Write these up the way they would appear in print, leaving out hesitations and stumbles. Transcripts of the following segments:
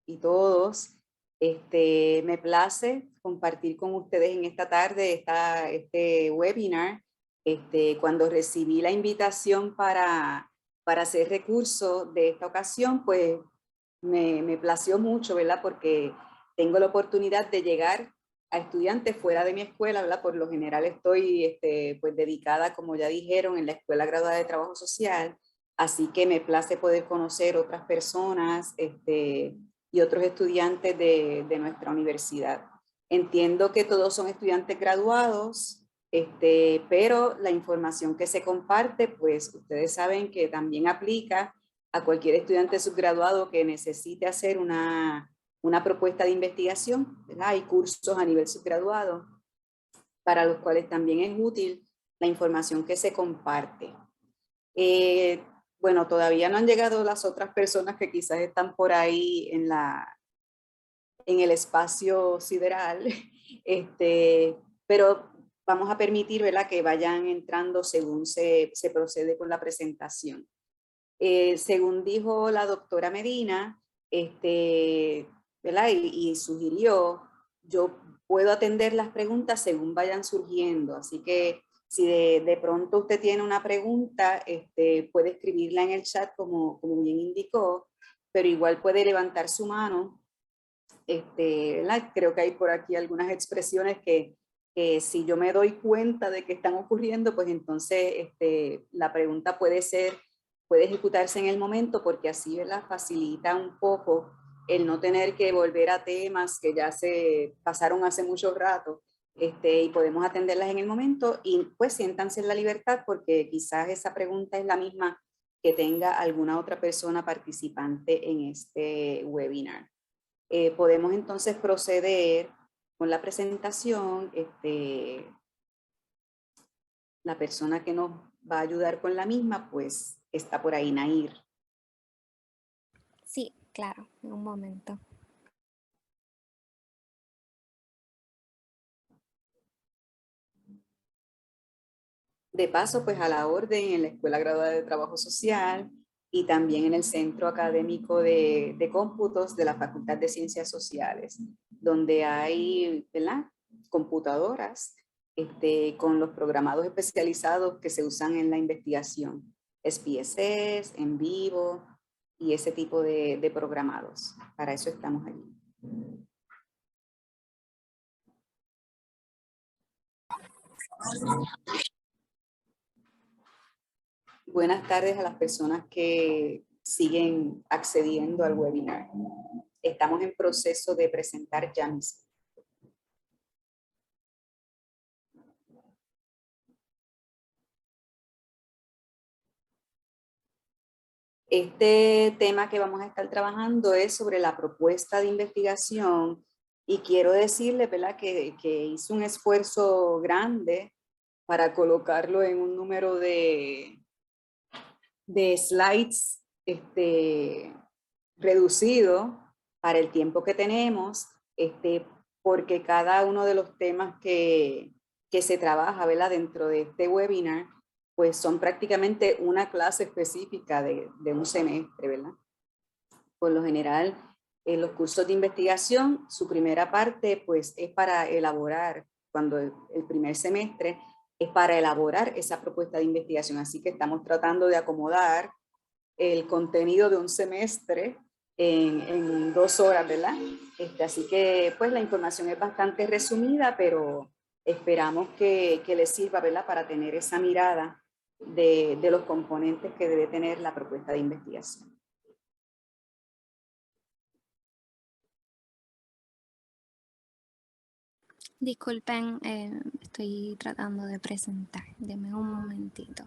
y todos. Me place compartir con ustedes en esta tarde este webinar. Cuando recibí la invitación para hacer recurso de esta ocasión, pues me plació mucho, ¿verdad? Porque tengo la oportunidad de llegar a estudiantes fuera de mi escuela, ¿verdad? Por lo general estoy pues dedicada, como ya dijeron, en la Escuela Graduada de Trabajo Social, así que me place poder conocer otras personas y otros estudiantes de nuestra universidad. Entiendo que todos son estudiantes graduados, pero la información que se comparte, pues ustedes saben que también aplica a cualquier estudiante subgraduado que necesite hacer una propuesta de investigación, ¿verdad? Hay cursos a nivel subgraduado para los cuales también es útil la información que se comparte. Bueno, todavía no han llegado las otras personas que quizás están por ahí en el espacio sideral, pero vamos a permitir, ¿verdad?, que vayan entrando según se procede con la presentación. Según dijo la doctora Medina, ¿verdad? Y sugirió, yo puedo atender las preguntas según vayan surgiendo, así que si de pronto usted tiene una pregunta, puede escribirla en el chat como bien indicó, pero igual puede levantar su mano. ¿Verdad? Creo que hay por aquí algunas expresiones que si yo me doy cuenta de que están ocurriendo, pues entonces la pregunta puede ejecutarse en el momento, porque así, ¿verdad?, facilita un poco el no tener que volver a temas que ya se pasaron hace mucho rato, y podemos atenderlas en el momento, y pues siéntanse en la libertad porque quizás esa pregunta es la misma que tenga alguna otra persona participante en este webinar. Podemos entonces proceder con la presentación. La persona que nos va a ayudar con la misma, pues está por ahí, Nair. Sí, claro, en un momento. De paso, pues a la orden en la Escuela Graduada de Trabajo Social y también en el Centro Académico de Cómputos de la Facultad de Ciencias Sociales, donde hay, ¿verdad?, computadoras con los programados especializados que se usan en la investigación, SPSS, en vivo y ese tipo de programados. Para eso estamos allí. Buenas tardes a las personas que siguen accediendo al webinar. Estamos en proceso de presentar ya mismo. Este tema que vamos a estar trabajando es sobre la propuesta de investigación y quiero decirle, ¿verdad?, que hice un esfuerzo grande para colocarlo en un número de slides reducido para el tiempo que tenemos, porque cada uno de los temas que se trabaja, ¿verdad?, dentro de este webinar, pues son prácticamente una clase específica de un semestre, ¿verdad? Por lo general, en los cursos de investigación, su primera parte pues es para elaborar, cuando el primer semestre es para elaborar esa propuesta de investigación. Así que estamos tratando de acomodar el contenido de un semestre en 2 horas, ¿verdad? Así que pues la información es bastante resumida, pero esperamos que les sirva, ¿verdad?, para tener esa mirada de los componentes que debe tener la propuesta de investigación. Disculpen, estoy tratando de presentar. Denme un momentito.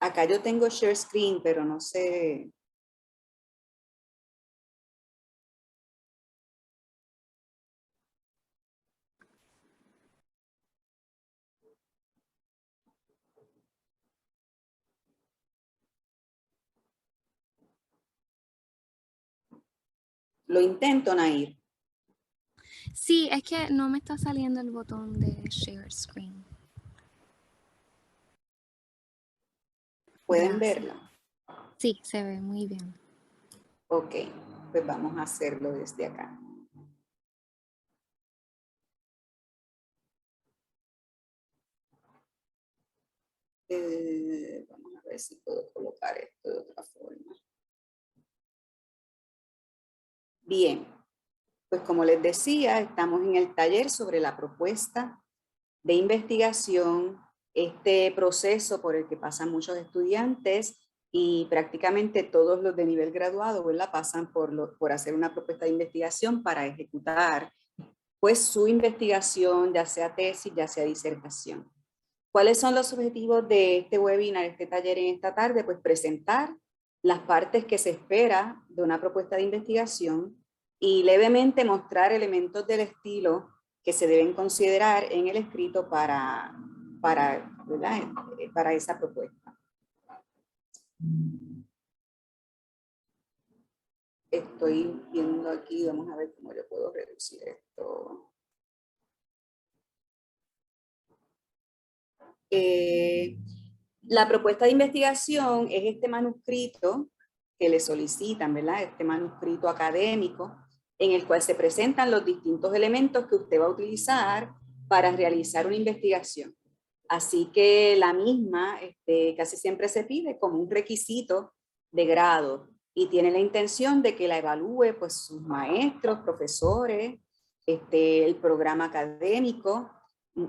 Acá yo tengo share screen, pero no sé. Lo intento, Nair. Sí, es que no me está saliendo el botón de share screen. ¿Pueden Gracias. verla? Sí, se ve muy bien. Ok, pues vamos a hacerlo desde acá. Vamos a ver si puedo colocar esto de otra forma. Bien, pues como les decía, estamos en el taller sobre la propuesta de investigación, este proceso por el que pasan muchos estudiantes y prácticamente todos los de nivel graduado, ¿verdad? Pasan por hacer una propuesta de investigación para ejecutar pues su investigación, ya sea tesis, ya sea disertación. ¿Cuáles son los objetivos de este webinar, este taller en esta tarde? Pues presentar las partes que se espera de una propuesta de investigación y levemente mostrar elementos del estilo que se deben considerar en el escrito para esa propuesta. Estoy viendo aquí, vamos a ver cómo yo puedo reducir esto. La propuesta de investigación es este manuscrito que le solicitan, ¿verdad? Este manuscrito académico en el cual se presentan los distintos elementos que usted va a utilizar para realizar una investigación. Así que la misma casi siempre se pide como un requisito de grado y tiene la intención de que la evalúe pues sus maestros, profesores, el programa académico,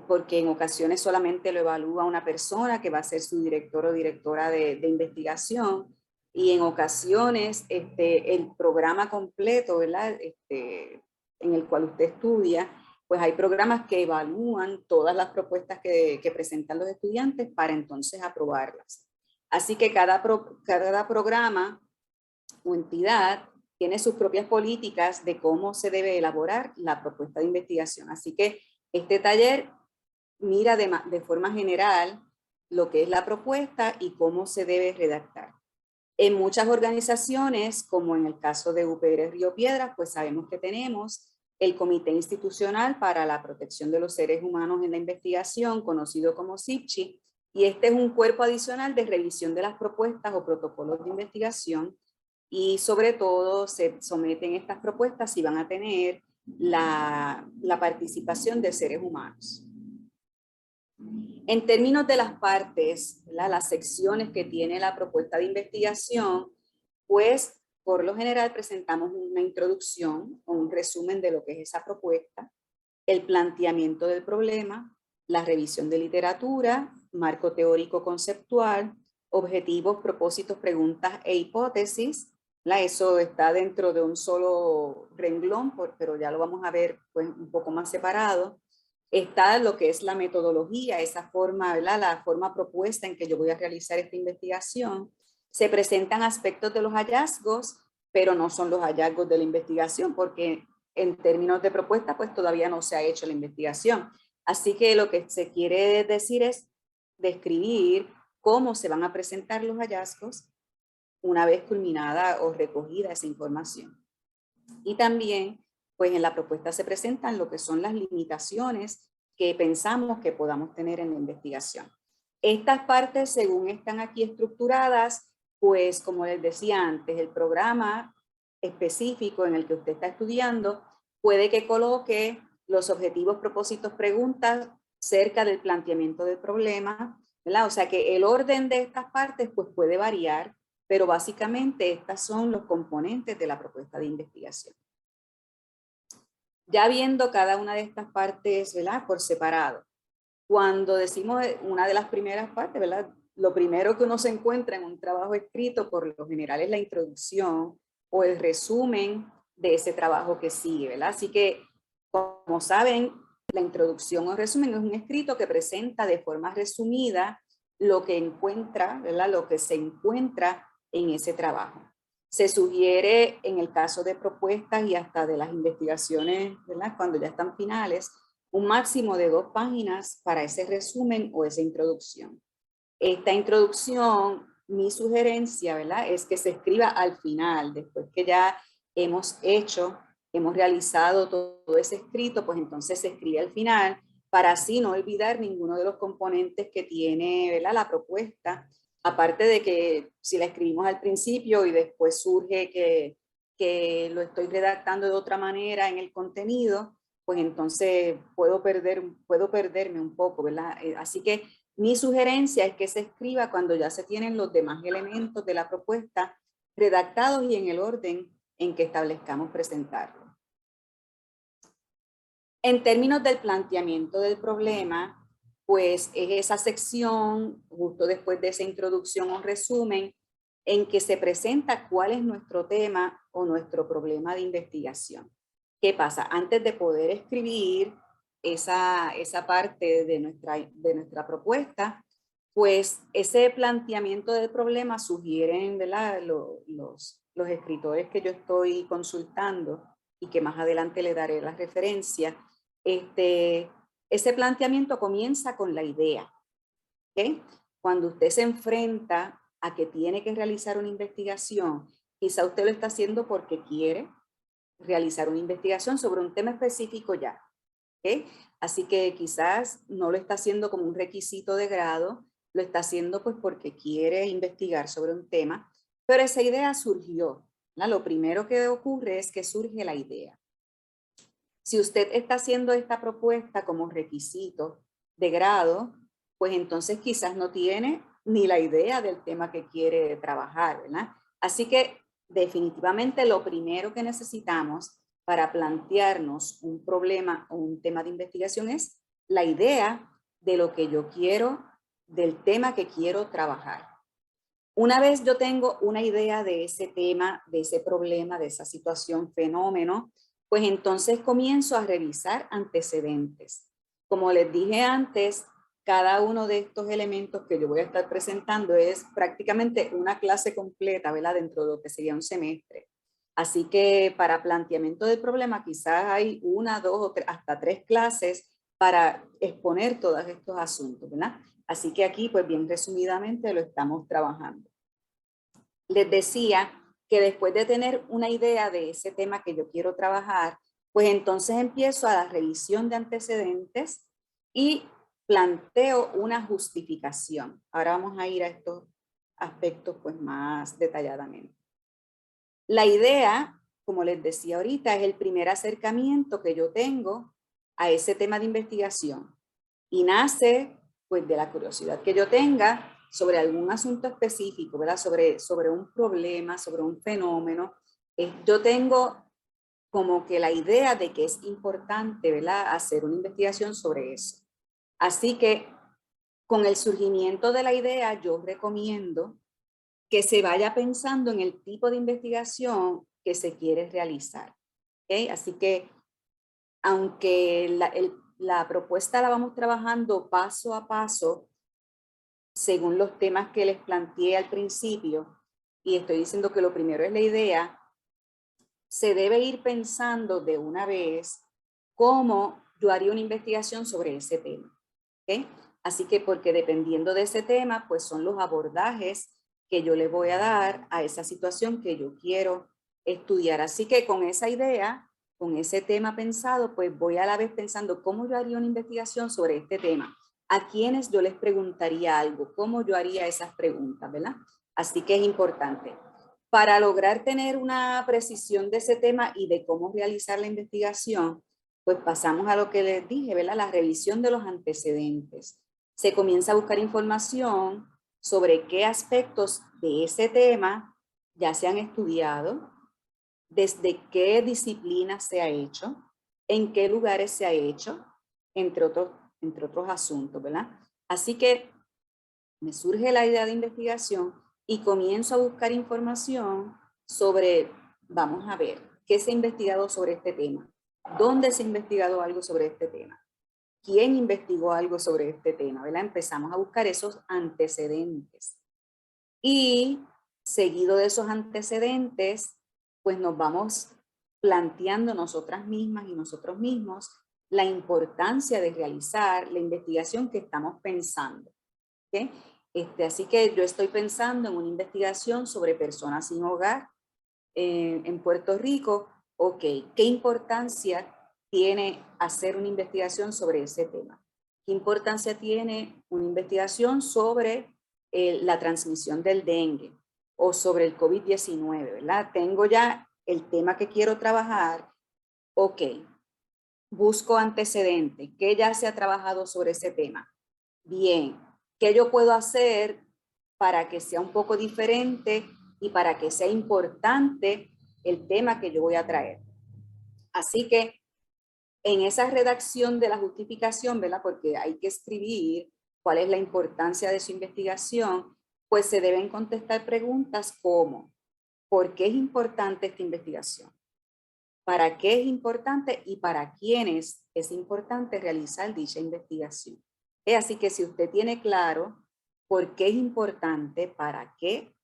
porque en ocasiones solamente lo evalúa una persona que va a ser su director o directora de investigación, y en ocasiones el programa completo, ¿verdad? En el cual usted estudia, pues hay programas que evalúan todas las propuestas que presentan los estudiantes para entonces aprobarlas. Así que cada programa o entidad tiene sus propias políticas de cómo se debe elaborar la propuesta de investigación. Así que este taller mira de forma general lo que es la propuesta y cómo se debe redactar. En muchas organizaciones, como en el caso de UPR Río Piedras, pues sabemos que tenemos el Comité Institucional para la Protección de los Seres Humanos en la Investigación, conocido como CIPCHI, y este es un cuerpo adicional de revisión de las propuestas o protocolos de investigación, y sobre todo se someten estas propuestas si van a tener la participación de seres humanos. En términos de las partes, ¿verdad? Las secciones que tiene la propuesta de investigación, pues por lo general presentamos una introducción o un resumen de lo que es esa propuesta, el planteamiento del problema, la revisión de literatura, marco teórico conceptual, objetivos, propósitos, preguntas e hipótesis. Eso está dentro de un solo renglón, pero ya lo vamos a ver pues, un poco más separado. Está lo que es la metodología, esa forma, ¿verdad? La forma propuesta en que yo voy a realizar esta investigación. Se presentan aspectos de los hallazgos, pero no son los hallazgos de la investigación, porque en términos de propuesta, pues todavía no se ha hecho la investigación. Así que lo que se quiere decir es describir cómo se van a presentar los hallazgos una vez culminada o recogida esa información. Y también, pues en la propuesta se presentan lo que son las limitaciones que pensamos que podamos tener en la investigación. Estas partes, según están aquí estructuradas, pues como les decía antes, el programa específico en el que usted está estudiando puede que coloque los objetivos, propósitos, preguntas cerca del planteamiento del problema, ¿verdad? O sea que el orden de estas partes pues puede variar, pero básicamente estas son los componentes de la propuesta de investigación. Ya viendo cada una de estas partes, ¿verdad? Por separado. Cuando decimos una de las primeras partes, ¿verdad? Lo primero que uno se encuentra en un trabajo escrito por lo general es la introducción o el resumen de ese trabajo que sigue, ¿verdad? Así que, como saben, la introducción o resumen es un escrito que presenta de forma resumida lo que encuentra, ¿verdad? Lo que se encuentra en ese trabajo. Se sugiere en el caso de propuestas y hasta de las investigaciones, ¿verdad? Cuando ya están finales, un máximo de 2 páginas para ese resumen o esa introducción. Esta introducción, mi sugerencia, ¿verdad? Es que se escriba al final, después que ya hemos realizado todo ese escrito, pues entonces se escribe al final para así no olvidar ninguno de los componentes que tiene, ¿verdad? La propuesta Aparte de que si la escribimos al principio y después surge que lo estoy redactando de otra manera en el contenido, pues entonces puedo perderme un poco, ¿verdad? Así que mi sugerencia es que se escriba cuando ya se tienen los demás elementos de la propuesta redactados y en el orden en que establezcamos presentarlo. En términos del planteamiento del problema, pues es esa sección, justo después de esa introducción o resumen, en que se presenta cuál es nuestro tema o nuestro problema de investigación. ¿Qué pasa? Antes de poder escribir esa parte de nuestra propuesta, pues ese planteamiento del problema sugieren, ¿verdad? Los escritores que yo estoy consultando y que más adelante le daré la referencia. Ese planteamiento comienza con la idea. ¿Okay? Cuando usted se enfrenta a que tiene que realizar una investigación, quizá usted lo está haciendo porque quiere realizar una investigación sobre un tema específico ya. ¿Okay? Así que quizás no lo está haciendo como un requisito de grado, lo está haciendo pues porque quiere investigar sobre un tema, pero esa idea surgió. ¿No? Lo primero que ocurre es que surge la idea. Si usted está haciendo esta propuesta como requisito de grado, pues entonces quizás no tiene ni la idea del tema que quiere trabajar, ¿verdad? Así que definitivamente lo primero que necesitamos para plantearnos un problema o un tema de investigación es la idea de lo que yo quiero, del tema que quiero trabajar. Una vez yo tengo una idea de ese tema, de ese problema, de esa situación, fenómeno, pues entonces comienzo a revisar antecedentes. Como les dije antes, cada uno de estos elementos que yo voy a estar presentando es prácticamente una clase completa, ¿verdad? Dentro de lo que sería un semestre. Así que para planteamiento del problema quizás hay una, dos o tres, hasta tres clases para exponer todos estos asuntos, ¿verdad? Así que aquí, pues bien resumidamente, lo estamos trabajando. Les decía que después de tener una idea de ese tema que yo quiero trabajar, pues entonces empiezo a la revisión de antecedentes y planteo una justificación. Ahora vamos a ir a estos aspectos pues más detalladamente. La idea, como les decía ahorita, es el primer acercamiento que yo tengo a ese tema de investigación y nace pues de la curiosidad que yo tenga sobre algún asunto específico, ¿verdad? Sobre un problema, sobre un fenómeno. Yo tengo como que la idea de que es importante, ¿verdad? Hacer una investigación sobre eso. Así que con el surgimiento de la idea, yo recomiendo que se vaya pensando en el tipo de investigación que se quiere realizar. ¿Okay? Así que aunque la propuesta la vamos trabajando paso a paso, según los temas que les planteé al principio, y estoy diciendo que lo primero es la idea, se debe ir pensando de una vez cómo yo haría una investigación sobre ese tema. ¿Okay? Así que porque dependiendo de ese tema, pues son los abordajes que yo le voy a dar a esa situación que yo quiero estudiar. Así que con esa idea, con ese tema pensado, pues voy a la vez pensando cómo yo haría una investigación sobre este tema. A quienes yo les preguntaría algo, cómo yo haría esas preguntas, ¿verdad? Así que es importante. Para lograr tener una precisión de ese tema y de cómo realizar la investigación, pues pasamos a lo que les dije, ¿verdad? La revisión de los antecedentes. Se comienza a buscar información sobre qué aspectos de ese tema ya se han estudiado, desde qué disciplina se ha hecho, en qué lugares se ha hecho, entre otros asuntos, ¿verdad? Así que me surge la idea de investigación y comienzo a buscar información sobre, vamos a ver, qué se ha investigado sobre este tema, dónde se ha investigado algo sobre este tema, quién investigó algo sobre este tema, ¿verdad? Empezamos a buscar esos antecedentes. Y seguido de esos antecedentes, pues nos vamos planteando nosotras mismas y nosotros mismos la importancia de realizar la investigación que estamos pensando. ¿Okay? Así que yo estoy pensando en una investigación sobre personas sin hogar en Puerto Rico. Ok, ¿qué importancia tiene hacer una investigación sobre ese tema? ¿Qué importancia tiene una investigación sobre la transmisión del dengue o sobre el COVID-19, ¿verdad? Tengo ya el tema que quiero trabajar, ok, busco antecedentes, ¿qué ya se ha trabajado sobre ese tema? Bien, ¿qué yo puedo hacer para que sea un poco diferente y para que sea importante el tema que yo voy a traer? Así que en esa redacción de la justificación, ¿verdad? Porque hay que escribir cuál es la importancia de su investigación, pues se deben contestar preguntas como, ¿por qué es importante esta investigación? ¿Para qué es importante y para quiénes es importante realizar dicha investigación? Así que si usted tiene claro por qué es importante, para qué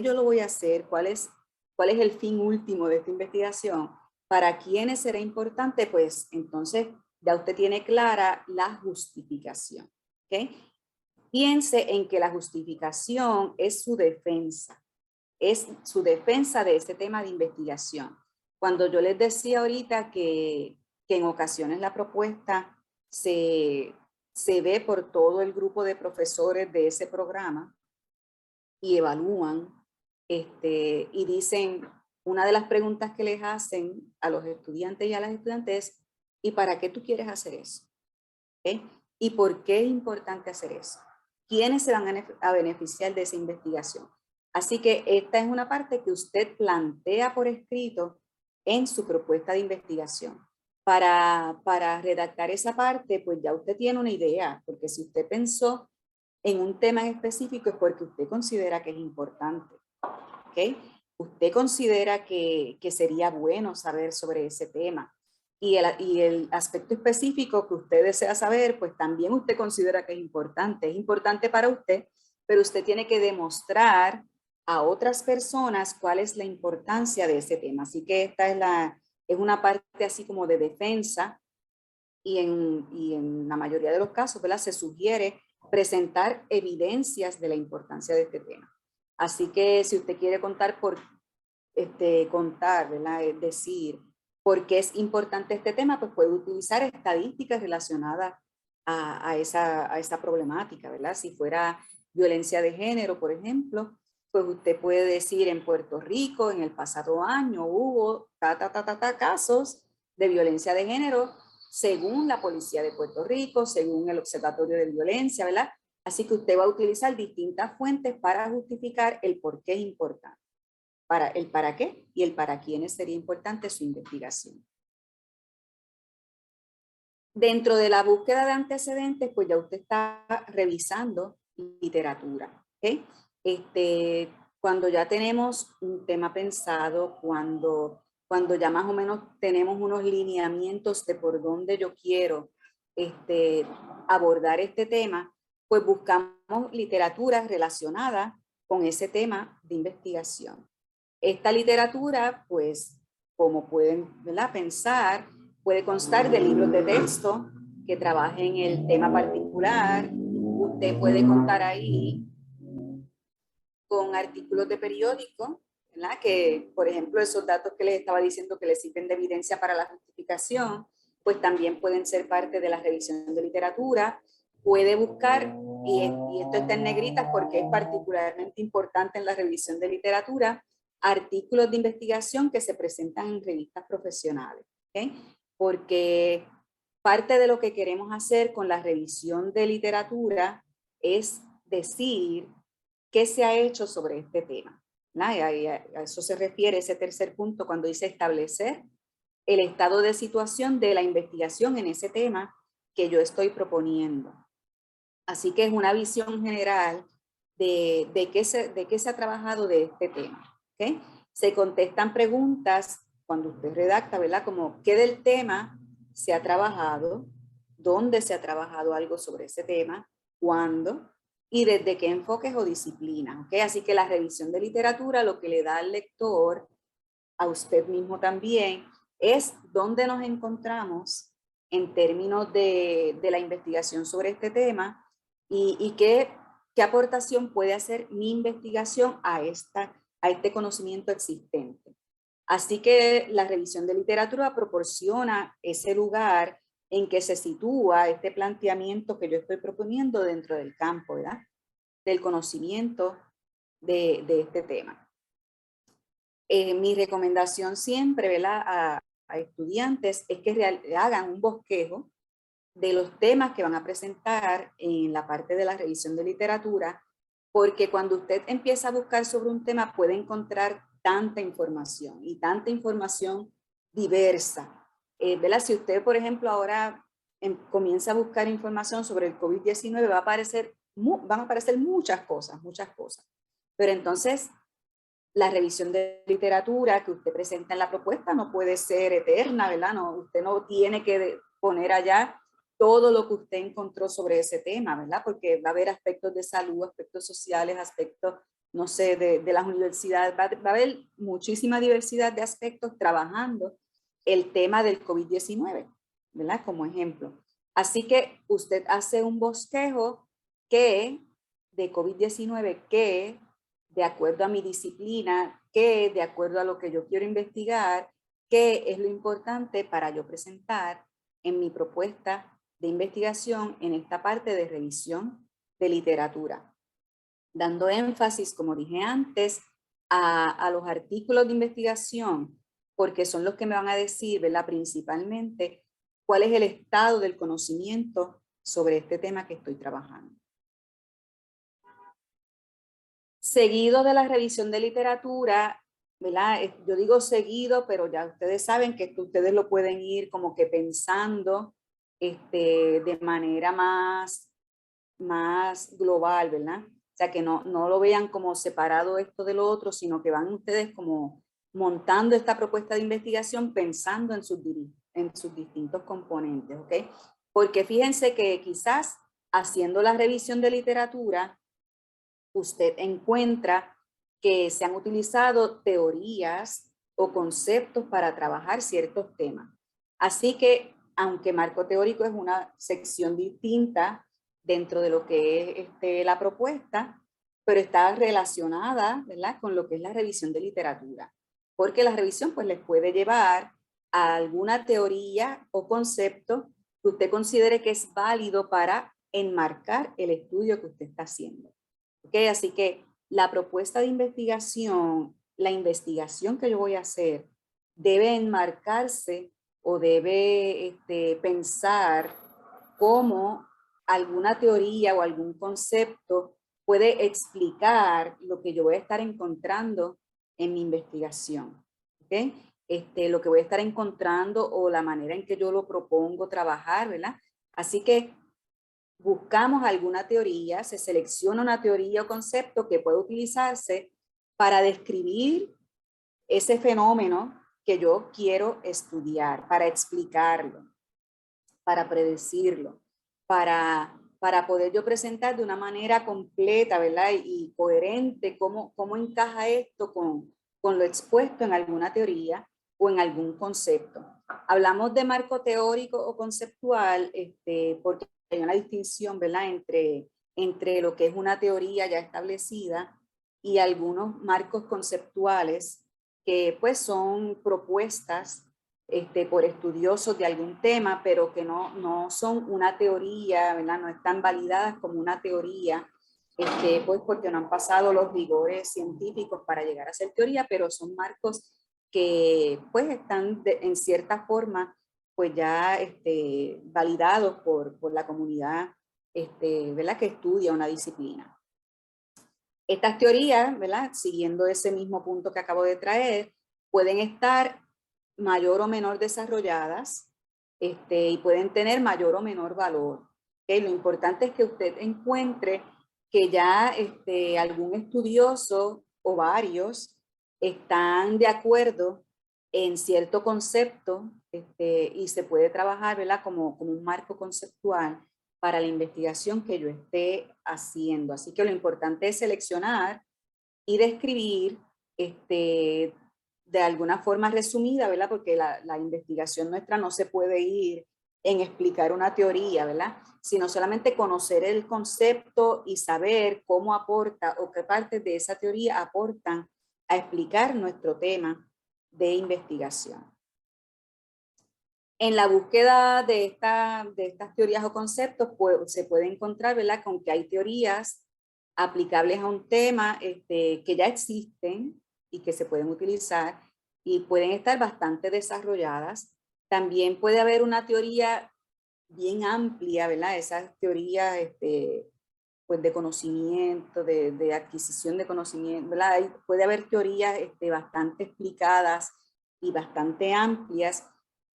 yo lo voy a hacer, cuál es el fin último de esta investigación, para quiénes será importante, pues entonces ya usted tiene clara la justificación. ¿Okay? Piense en que la justificación es su defensa de este tema de investigación. Cuando yo les decía ahorita que en ocasiones la propuesta se ve por todo el grupo de profesores de ese programa y evalúan y dicen, una de las preguntas que les hacen a los estudiantes y a las estudiantes es, ¿y para qué tú quieres hacer eso? ¿Okay? ¿Y por qué es importante hacer eso? ¿Quiénes se van a beneficiar de esa investigación? Así que esta es una parte que usted plantea por escrito en su propuesta de investigación. Para redactar esa parte, pues ya usted tiene una idea, porque si usted pensó en un tema en específico es porque usted considera que es importante. ¿Okay? Usted considera que sería bueno saber sobre ese tema. Y el aspecto específico que usted desea saber, pues también usted considera que es importante para usted, pero usted tiene que demostrar a otras personas cuál es la importancia de ese tema. Así que esta es una parte así como de defensa y en la mayoría de los casos, ¿verdad? Se sugiere presentar evidencias de la importancia de este tema. Así que si usted quiere contar ¿verdad? Es decir, por qué es importante este tema, pues puede utilizar estadísticas relacionadas a esa problemática, ¿verdad? Si fuera violencia de género, por ejemplo, pues usted puede decir en Puerto Rico en el pasado año hubo casos de violencia de género según la Policía de Puerto Rico, según el Observatorio de Violencia, ¿verdad? Así que usted va a utilizar distintas fuentes para justificar el por qué es importante. El para qué y el para quiénes sería importante su investigación. Dentro de la búsqueda de antecedentes, pues ya usted está revisando literatura. ¿Okay? Cuando ya tenemos un tema pensado, cuando ya más o menos tenemos unos lineamientos de por dónde yo quiero abordar este tema, pues buscamos literatura relacionada con ese tema de investigación. Esta literatura, pues, como pueden, ¿verdad?, pensar, puede constar de libros de texto que trabajen el tema particular. Usted puede contar ahí con artículos de periódico, ¿verdad? Que, por ejemplo, esos datos que les estaba diciendo que les sirven de evidencia para la justificación, pues también pueden ser parte de la revisión de literatura. Puede buscar, y esto está en negritas porque es particularmente importante en la revisión de literatura, artículos de investigación que se presentan en revistas profesionales. ¿Okay? Porque parte de lo que queremos hacer con la revisión de literatura es decir qué se ha hecho sobre este tema. A eso se refiere ese tercer punto cuando dice establecer el estado de situación de la investigación en ese tema que yo estoy proponiendo. Así que es una visión general de qué se ha trabajado de este tema. ¿Okay? Se contestan preguntas cuando usted redacta, ¿verdad? Como qué del tema se ha trabajado, dónde se ha trabajado algo sobre ese tema, cuándo y desde qué enfoques o disciplinas. ¿Okay? Así que la revisión de literatura lo que le da al lector, a usted mismo también, es dónde nos encontramos en términos de la investigación sobre este tema y qué aportación puede hacer mi investigación a este conocimiento existente. Así que la revisión de literatura proporciona ese lugar en que se sitúa este planteamiento que yo estoy proponiendo dentro del campo, ¿verdad? del conocimiento de este tema. Mi recomendación siempre, ¿verdad?, a estudiantes es que hagan un bosquejo de los temas que van a presentar en la parte de la revisión de literatura, porque cuando usted empieza a buscar sobre un tema puede encontrar tanta información y tanta información diversa. ¿Verdad? Si usted, por ejemplo, ahora comienza a buscar información sobre el COVID-19, van a aparecer muchas cosas. Pero entonces, la revisión de literatura que usted presenta en la propuesta no puede ser eterna, ¿verdad? No, usted no tiene que poner allá todo lo que usted encontró sobre ese tema, ¿verdad? Porque va a haber aspectos de salud, aspectos sociales, aspectos, no sé, de las universidades. Va a haber muchísima diversidad de aspectos trabajando el tema del COVID-19, ¿verdad? Como ejemplo. Así que usted hace un bosquejo de COVID-19 que, de acuerdo a mi disciplina, que de acuerdo a lo que yo quiero investigar, qué es lo importante para yo presentar en mi propuesta de investigación en esta parte de revisión de literatura, dando énfasis, como dije antes, a los artículos de investigación, porque son los que me van a decir, ¿verdad?, principalmente cuál es el estado del conocimiento sobre este tema que estoy trabajando. Seguido de la revisión de literatura, ¿verdad? Yo digo seguido, pero ya ustedes saben que ustedes lo pueden ir como que pensando de manera más global, ¿verdad? O sea, que no lo vean como separado esto de lo otro, sino que van ustedes como montando esta propuesta de investigación pensando en sus distintos componentes, ¿ok? Porque fíjense que quizás haciendo la revisión de literatura, usted encuentra que se han utilizado teorías o conceptos para trabajar ciertos temas. Así que, aunque marco teórico es una sección distinta dentro de lo que es la propuesta, pero está relacionada, ¿verdad?, con lo que es la revisión de literatura. Porque la revisión pues les puede llevar a alguna teoría o concepto que usted considere que es válido para enmarcar el estudio que usted está haciendo. ¿Okay? Así que la propuesta de investigación, la investigación que yo voy a hacer, debe enmarcarse o debe pensar cómo alguna teoría o algún concepto puede explicar lo que yo voy a estar encontrando en mi investigación. ¿Okay? Lo que voy a estar encontrando o la manera en que yo lo propongo trabajar, ¿verdad? Así que buscamos alguna teoría, se selecciona una teoría o concepto que puede utilizarse para describir ese fenómeno que yo quiero estudiar, para explicarlo, para predecirlo, para poder yo presentar de una manera completa, ¿verdad? Y coherente cómo encaja esto con lo expuesto en alguna teoría o en algún concepto. Hablamos de marco teórico o conceptual porque hay una distinción, ¿verdad?, entre lo que es una teoría ya establecida y algunos marcos conceptuales que pues son propuestas por estudiosos de algún tema, pero que no son una teoría, ¿verdad?, no están validadas como una teoría, pues porque no han pasado los rigores científicos para llegar a ser teoría, pero son marcos que pues están en cierta forma pues ya validados por la comunidad ¿verdad?, que estudia una disciplina. Estas teorías, ¿verdad?, siguiendo ese mismo punto que acabo de traer, pueden estar mayor o menor desarrolladas y pueden tener mayor o menor valor. ¿Okay? Lo importante es que usted encuentre que ya algún estudioso o varios están de acuerdo en cierto concepto y se puede trabajar, ¿verdad?, como un marco conceptual para la investigación que yo esté haciendo. Así que lo importante es seleccionar y describir de alguna forma resumida, ¿verdad? Porque la investigación nuestra no se puede ir en explicar una teoría, ¿verdad? Sino solamente conocer el concepto y saber cómo aporta o qué partes de esa teoría aportan a explicar nuestro tema de investigación. En la búsqueda de estas teorías o conceptos pues, se puede encontrar, ¿verdad?, con que hay teorías aplicables a un tema que ya existen y que se pueden utilizar y pueden estar bastante desarrolladas. También puede haber una teoría bien amplia, ¿verdad? Esas teorías pues de conocimiento, de adquisición de conocimiento, ¿verdad? Puede haber teorías bastante explicadas y bastante amplias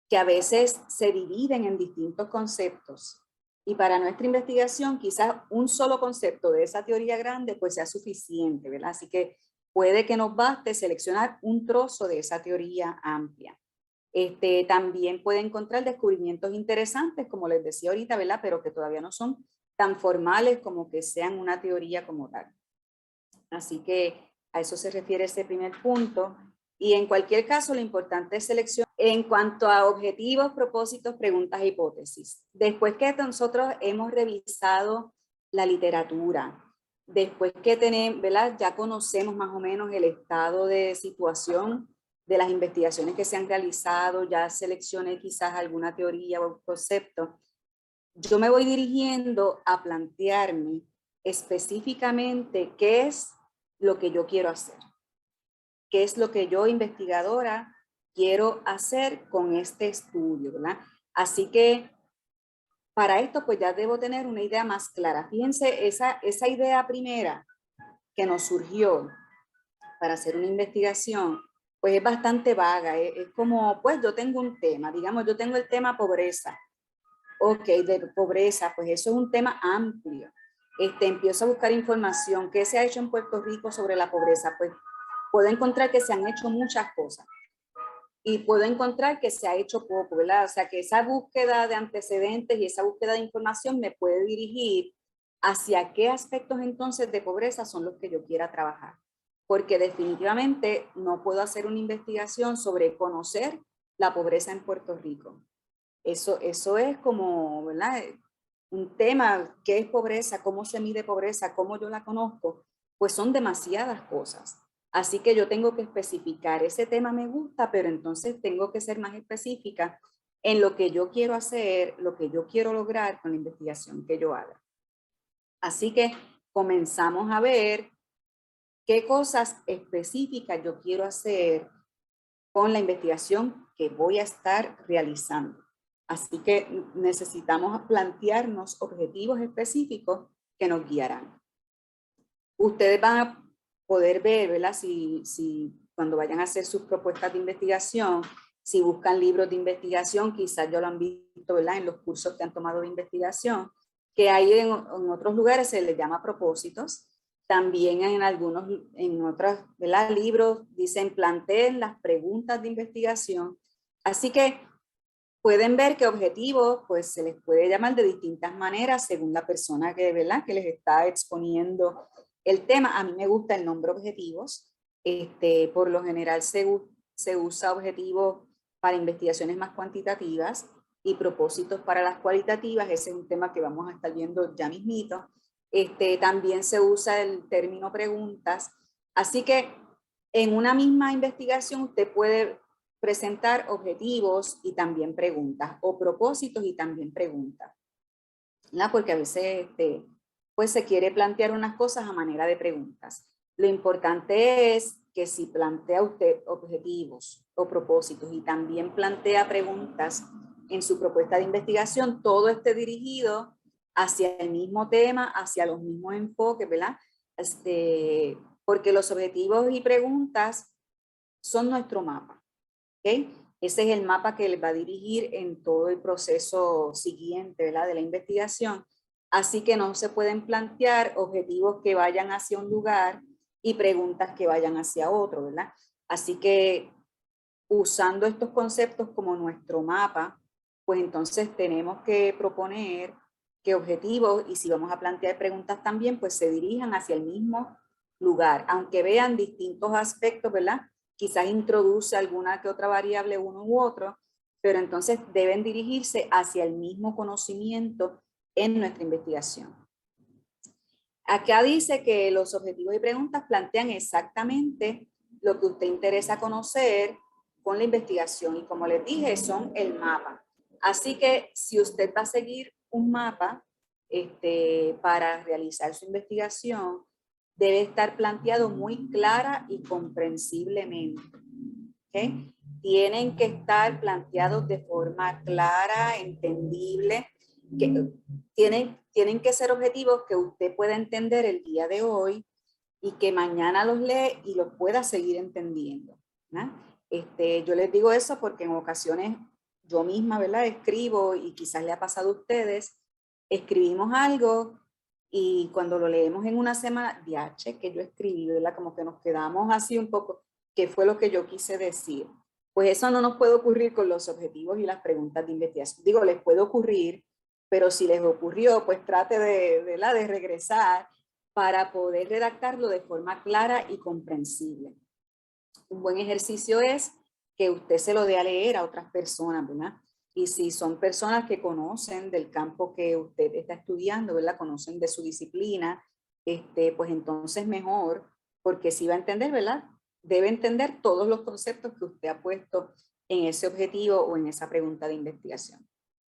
que a veces se dividen en distintos conceptos. Y para nuestra investigación, quizás un solo concepto de esa teoría grande pues sea suficiente, ¿verdad? Así que puede que nos baste seleccionar un trozo de esa teoría amplia. También puede encontrar descubrimientos interesantes, como les decía ahorita, ¿verdad? Pero que todavía no son tan formales como que sean una teoría como tal. Así que a eso se refiere ese primer punto. Y en cualquier caso, lo importante es seleccionar en cuanto a objetivos, propósitos, preguntas e hipótesis. Después que nosotros hemos revisado la literatura, después que tenemos, ¿verdad? Ya conocemos más o menos el estado de situación de las investigaciones que se han realizado, ya seleccioné quizás alguna teoría o concepto, yo me voy dirigiendo a plantearme específicamente qué es lo que yo quiero hacer, qué es lo que yo, investigadora, quiero hacer con este estudio, ¿verdad? Así que para esto pues ya debo tener una idea más clara. Fíjense, esa idea primera que nos surgió para hacer una investigación, pues es bastante vaga, es como, pues yo tengo un tema, digamos, yo tengo el tema pobreza. Ok, de pobreza, pues eso es un tema amplio. Empiezo a buscar información. ¿Qué se ha hecho en Puerto Rico sobre la pobreza? Pues puedo encontrar que se han hecho muchas cosas y puedo encontrar que se ha hecho poco, ¿verdad? O sea, que esa búsqueda de antecedentes y esa búsqueda de información me puede dirigir hacia qué aspectos entonces de pobreza son los que yo quiera trabajar. Porque definitivamente no puedo hacer una investigación sobre conocer la pobreza en Puerto Rico. Eso es como, ¿verdad? Un tema, ¿qué es pobreza? ¿Cómo se mide pobreza? ¿Cómo yo la conozco? Pues son demasiadas cosas. Así que yo tengo que especificar, ese tema me gusta, pero entonces tengo que ser más específica en lo que yo quiero hacer, lo que yo quiero lograr con la investigación que yo haga. Así que comenzamos a ver qué cosas específicas yo quiero hacer con la investigación que voy a estar realizando. Así que necesitamos plantearnos objetivos específicos que nos guiarán. Ustedes van a poder ver, ¿verdad? Si cuando vayan a hacer sus propuestas de investigación, si buscan libros de investigación, quizás ya lo han visto, ¿verdad? En los cursos que han tomado de investigación, que hay en otros lugares se les llama propósitos. También en otros, ¿verdad? Libros dicen planteen las preguntas de investigación. Así que pueden ver que objetivos pues se les puede llamar de distintas maneras según la persona que, ¿verdad? Que les está exponiendo el tema. A mí me gusta el nombre objetivos. Por lo general se usa objetivos para investigaciones más cuantitativas y propósitos para las cualitativas. Ese es un tema que vamos a estar viendo ya mismito. También se usa el término preguntas. Así que en una misma investigación usted puede presentar objetivos y también preguntas, o propósitos y también preguntas, ¿no? Porque a veces pues se quiere plantear unas cosas a manera de preguntas. Lo importante es que si plantea usted objetivos o propósitos y también plantea preguntas en su propuesta de investigación, todo esté dirigido hacia el mismo tema, hacia los mismos enfoques, ¿verdad? Porque los objetivos y preguntas son nuestro mapa. ¿Okay? Ese es el mapa que les va a dirigir en todo el proceso siguiente, ¿verdad? De la investigación. Así que no se pueden plantear objetivos que vayan hacia un lugar y preguntas que vayan hacia otro, ¿verdad? Así que usando estos conceptos como nuestro mapa, pues entonces tenemos que proponer que objetivos, y si vamos a plantear preguntas también, pues se dirijan hacia el mismo lugar, aunque vean distintos aspectos, ¿verdad? Quizás introduce alguna que otra variable uno u otro, pero entonces deben dirigirse hacia el mismo conocimiento en nuestra investigación. Acá dice que los objetivos y preguntas plantean exactamente lo que usted interesa conocer con la investigación y como les dije, son el mapa. Así que si usted va a seguir un mapa, para realizar su investigación debe estar planteado muy clara y comprensiblemente. ¿Okay? Tienen que estar planteados de forma clara, entendible, que tienen que ser objetivos que usted pueda entender el día de hoy y que mañana los lee y los pueda seguir entendiendo, ¿no? Yo les digo eso porque en ocasiones yo misma, ¿verdad? Escribo y quizás le ha pasado a ustedes, escribimos algo y cuando lo leemos en una semana, diache, que yo escribí, ¿verdad? Como que nos quedamos así un poco, ¿qué fue lo que yo quise decir? Pues eso no nos puede ocurrir con los objetivos y las preguntas de investigación. Digo, les puede ocurrir, pero si les ocurrió, pues trate de regresar para poder redactarlo de forma clara y comprensible. Un buen ejercicio es que usted se lo dé a leer a otras personas, ¿verdad? Y si son personas que conocen del campo que usted está estudiando, ¿verdad? Conocen de su disciplina, pues entonces mejor, porque si va a entender, ¿verdad? Debe entender todos los conceptos que usted ha puesto en ese objetivo o en esa pregunta de investigación.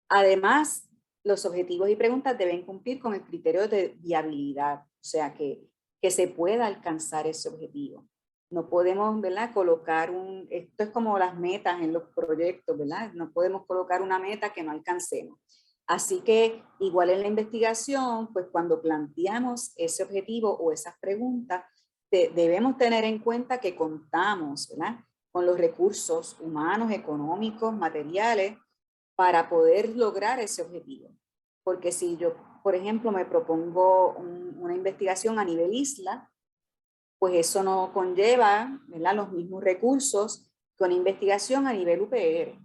Además, los objetivos y preguntas deben cumplir con el criterio de viabilidad, o sea, que se pueda alcanzar ese objetivo. No podemos, ¿verdad? Colocar esto es como las metas en los proyectos, ¿verdad? No podemos colocar una meta que no alcancemos. Así que igual en la investigación, pues cuando planteamos ese objetivo o esas preguntas, debemos tener en cuenta que contamos, ¿verdad? Con los recursos humanos, económicos, materiales, para poder lograr ese objetivo. Porque si yo, por ejemplo, me propongo una investigación a nivel isla, pues eso no conlleva, ¿verdad?, los mismos recursos que una investigación a nivel UPR.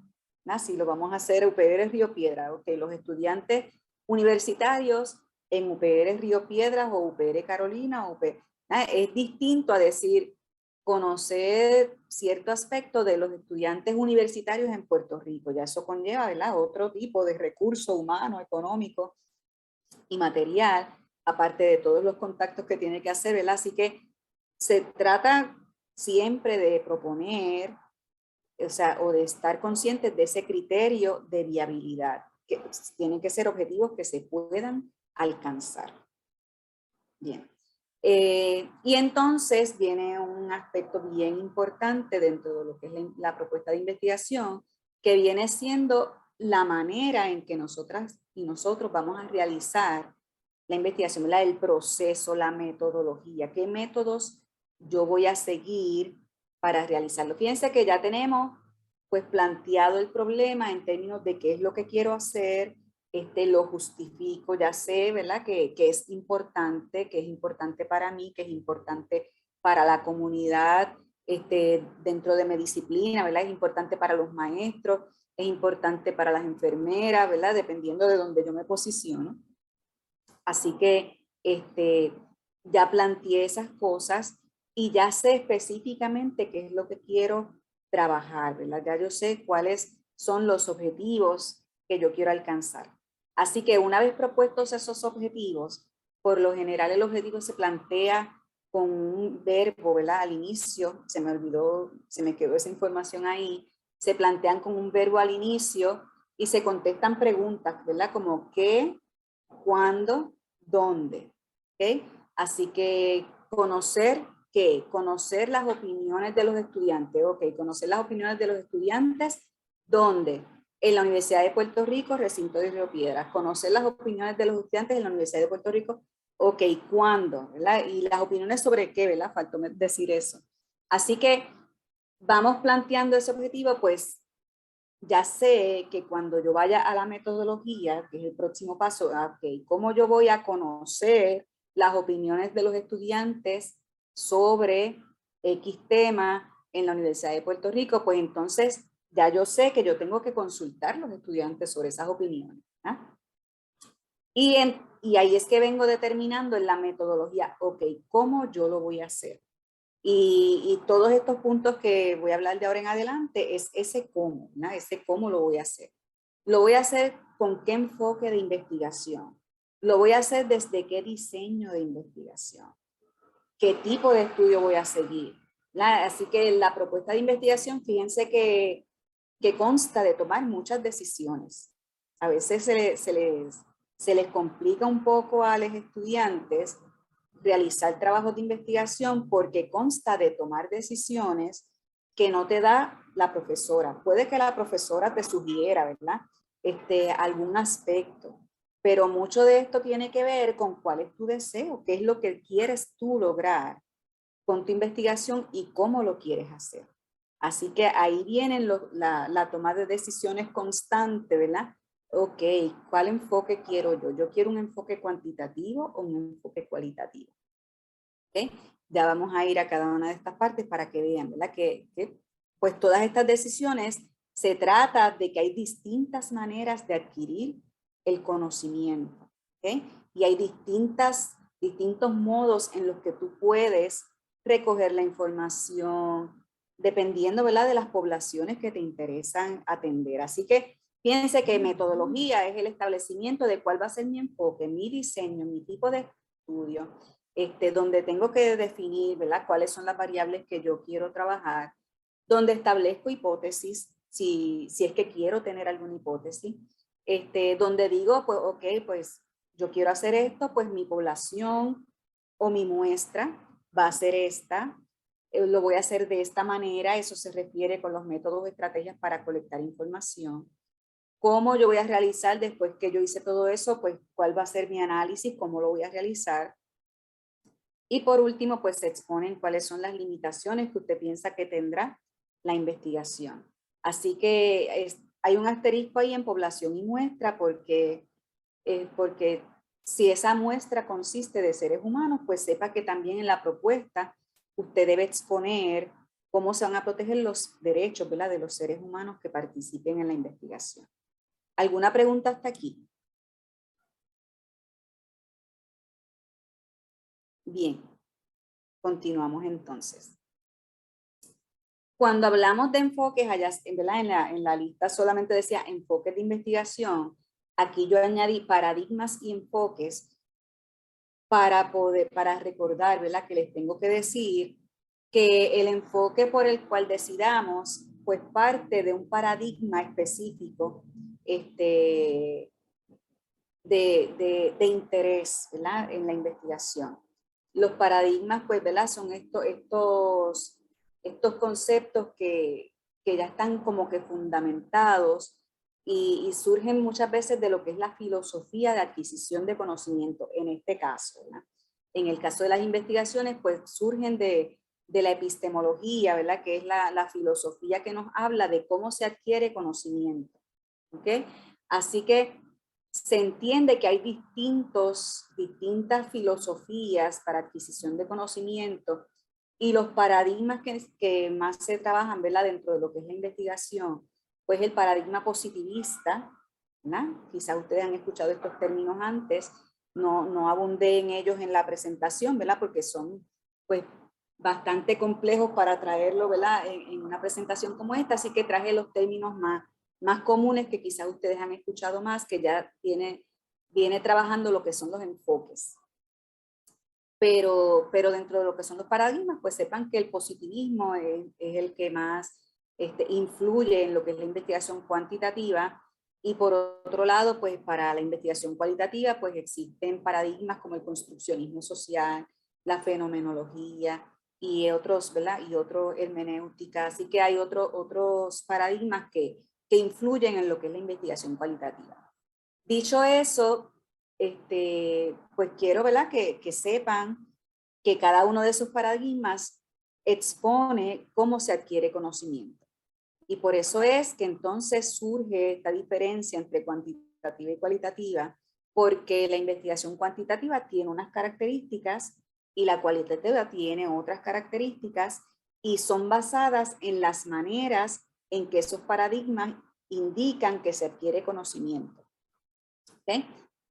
¿Verdad? Si lo vamos a hacer UPR Río Piedras, okay, los estudiantes universitarios en UPR Río Piedras o UPR Carolina, ¿verdad? Es distinto a decir conocer cierto aspecto de los estudiantes universitarios en Puerto Rico. Ya eso conlleva, ¿verdad?, otro tipo de recurso humano, económico y material, aparte de todos los contactos que tiene que hacer, ¿verdad? Así que se trata siempre de proponer, o sea, o de estar conscientes de ese criterio de viabilidad, que tienen que ser objetivos que se puedan alcanzar. Bien. Y entonces viene un aspecto bien importante dentro de lo que es la propuesta de investigación, que viene siendo la manera en que nosotras y nosotros vamos a realizar la investigación, el proceso, la metodología, qué métodos yo voy a seguir para realizarlo. Fíjense que ya tenemos pues planteado el problema en términos de qué es lo que quiero hacer, lo justifico, ya sé, ¿verdad? Que es importante para mí, que es importante para la comunidad dentro de mi disciplina, ¿verdad? Es importante para los maestros, es importante para las enfermeras, ¿verdad? Dependiendo de donde yo me posiciono. Así que ya planteé esas cosas y ya sé específicamente qué es lo que quiero trabajar, ¿verdad? Ya yo sé cuáles son los objetivos que yo quiero alcanzar. Así que una vez propuestos esos objetivos, por lo general el objetivo se plantea con un verbo, ¿verdad? Al inicio, se me olvidó, se me quedó esa información ahí, se plantean con un verbo al inicio y se contestan preguntas, ¿verdad? Como qué, cuándo, dónde. ¿Okay? Así que conocer qué, conocer las opiniones de los estudiantes. Ok, conocer las opiniones de los estudiantes, ¿dónde? En la Universidad de Puerto Rico, recinto de Río Piedras. Conocer las opiniones de los estudiantes en la Universidad de Puerto Rico. Ok, ¿cuándo? ¿Verdad? Y las opiniones sobre qué, ¿verdad? Faltó decir eso. Así que vamos planteando ese objetivo, pues ya sé que cuando yo vaya a la metodología, que es el próximo paso, okay, ¿cómo yo voy a conocer las opiniones de los estudiantes sobre X tema en la Universidad de Puerto Rico? Pues entonces ya yo sé que yo tengo que consultar a los estudiantes sobre esas opiniones. ¿Ah? Y ahí es que vengo determinando en la metodología, ok, ¿cómo yo lo voy a hacer? Y todos estos puntos que voy a hablar de ahora en adelante es ese cómo, ¿no? Ese cómo lo voy a hacer. Lo voy a hacer con qué enfoque de investigación. Lo voy a hacer desde qué diseño de investigación. ¿Qué tipo de estudio voy a seguir? Así que la propuesta de investigación, fíjense que consta de tomar muchas decisiones. A veces se se les complica un poco a los estudiantes realizar trabajos de investigación porque consta de tomar decisiones que no te da la profesora. Puede que la profesora te sugiera, ¿verdad? Algún aspecto, pero mucho de esto tiene que ver con cuál es tu deseo, qué es lo que quieres tú lograr con tu investigación y cómo lo quieres hacer. Así que ahí viene la toma de decisiones constante, ¿verdad? Ok, ¿cuál enfoque quiero yo? ¿Yo quiero un enfoque cuantitativo o un enfoque cualitativo? ¿Okay? Ya vamos a ir a cada una de estas partes para que vean, ¿verdad? Que pues todas estas decisiones se trata de que hay distintas maneras de adquirir el conocimiento, ¿okay? Y hay distintos modos en los que tú puedes recoger la información, dependiendo, ¿verdad?, de las poblaciones que te interesan atender. Así que piense que metodología es el establecimiento de cuál va a ser mi enfoque, mi diseño, mi tipo de estudio, donde tengo que definir, ¿verdad?, cuáles son las variables que yo quiero trabajar, donde establezco hipótesis, si es que quiero tener alguna hipótesis, donde digo, pues, ok, pues yo quiero hacer esto, pues mi población o mi muestra va a ser esta, lo voy a hacer de esta manera, eso se refiere con los métodos o estrategias para colectar información. ¿Cómo yo voy a realizar después que yo hice todo eso? Pues, ¿cuál va a ser mi análisis? ¿Cómo lo voy a realizar? Y por último, pues se exponen cuáles son las limitaciones que usted piensa que tendrá la investigación. Así que hay un asterisco ahí en población y muestra porque si esa muestra consiste de seres humanos, pues sepa que también en la propuesta usted debe exponer cómo se van a proteger los derechos, ¿verdad?, de los seres humanos que participen en la investigación. ¿Alguna pregunta hasta aquí? Bien, continuamos entonces. Cuando hablamos de enfoques, allá, ¿verdad?, en la lista solamente decía enfoques de investigación. Aquí yo añadí paradigmas y enfoques para recordar, ¿verdad?, que les tengo que decir que el enfoque por el cual decidamos, pues parte de un paradigma específico de interés, ¿verdad?, en la investigación. Los paradigmas, pues, ¿verdad?, son estos conceptos que ya están como que fundamentados y surgen muchas veces de lo que es la filosofía de adquisición de conocimiento, en este caso, ¿verdad? En el caso de las investigaciones, pues surgen de la epistemología, ¿verdad?, que es la filosofía que nos habla de cómo se adquiere conocimiento, ¿ok? Así que se entiende que hay distintas filosofías para adquisición de conocimiento y los paradigmas que más se trabajan, ¿verdad?, dentro de lo que es la investigación, pues el paradigma positivista, ¿verdad? Quizás ustedes han escuchado estos términos antes, no abundé en ellos en la presentación, ¿verdad?, porque son pues bastante complejos para traerlo, ¿verdad?, en una presentación como esta, así que traje los términos más comunes que quizás ustedes han escuchado más, que ya viene trabajando lo que son los enfoques. Pero dentro de lo que son los paradigmas, pues sepan que el positivismo es el que más influye en lo que es la investigación cuantitativa, y por otro lado, pues para la investigación cualitativa, pues existen paradigmas como el construccionismo social, la fenomenología y otros, ¿verdad?, y otro hermenéutica, así que hay otros paradigmas que influyen en lo que es la investigación cualitativa. Dicho eso, pues quiero, ¿verdad?, que sepan que cada uno de esos paradigmas expone cómo se adquiere conocimiento. Y por eso es que entonces surge esta diferencia entre cuantitativa y cualitativa, porque la investigación cuantitativa tiene unas características y la cualitativa tiene otras características, y son basadas en las maneras en que esos paradigmas indican que se adquiere conocimiento. ¿Okay?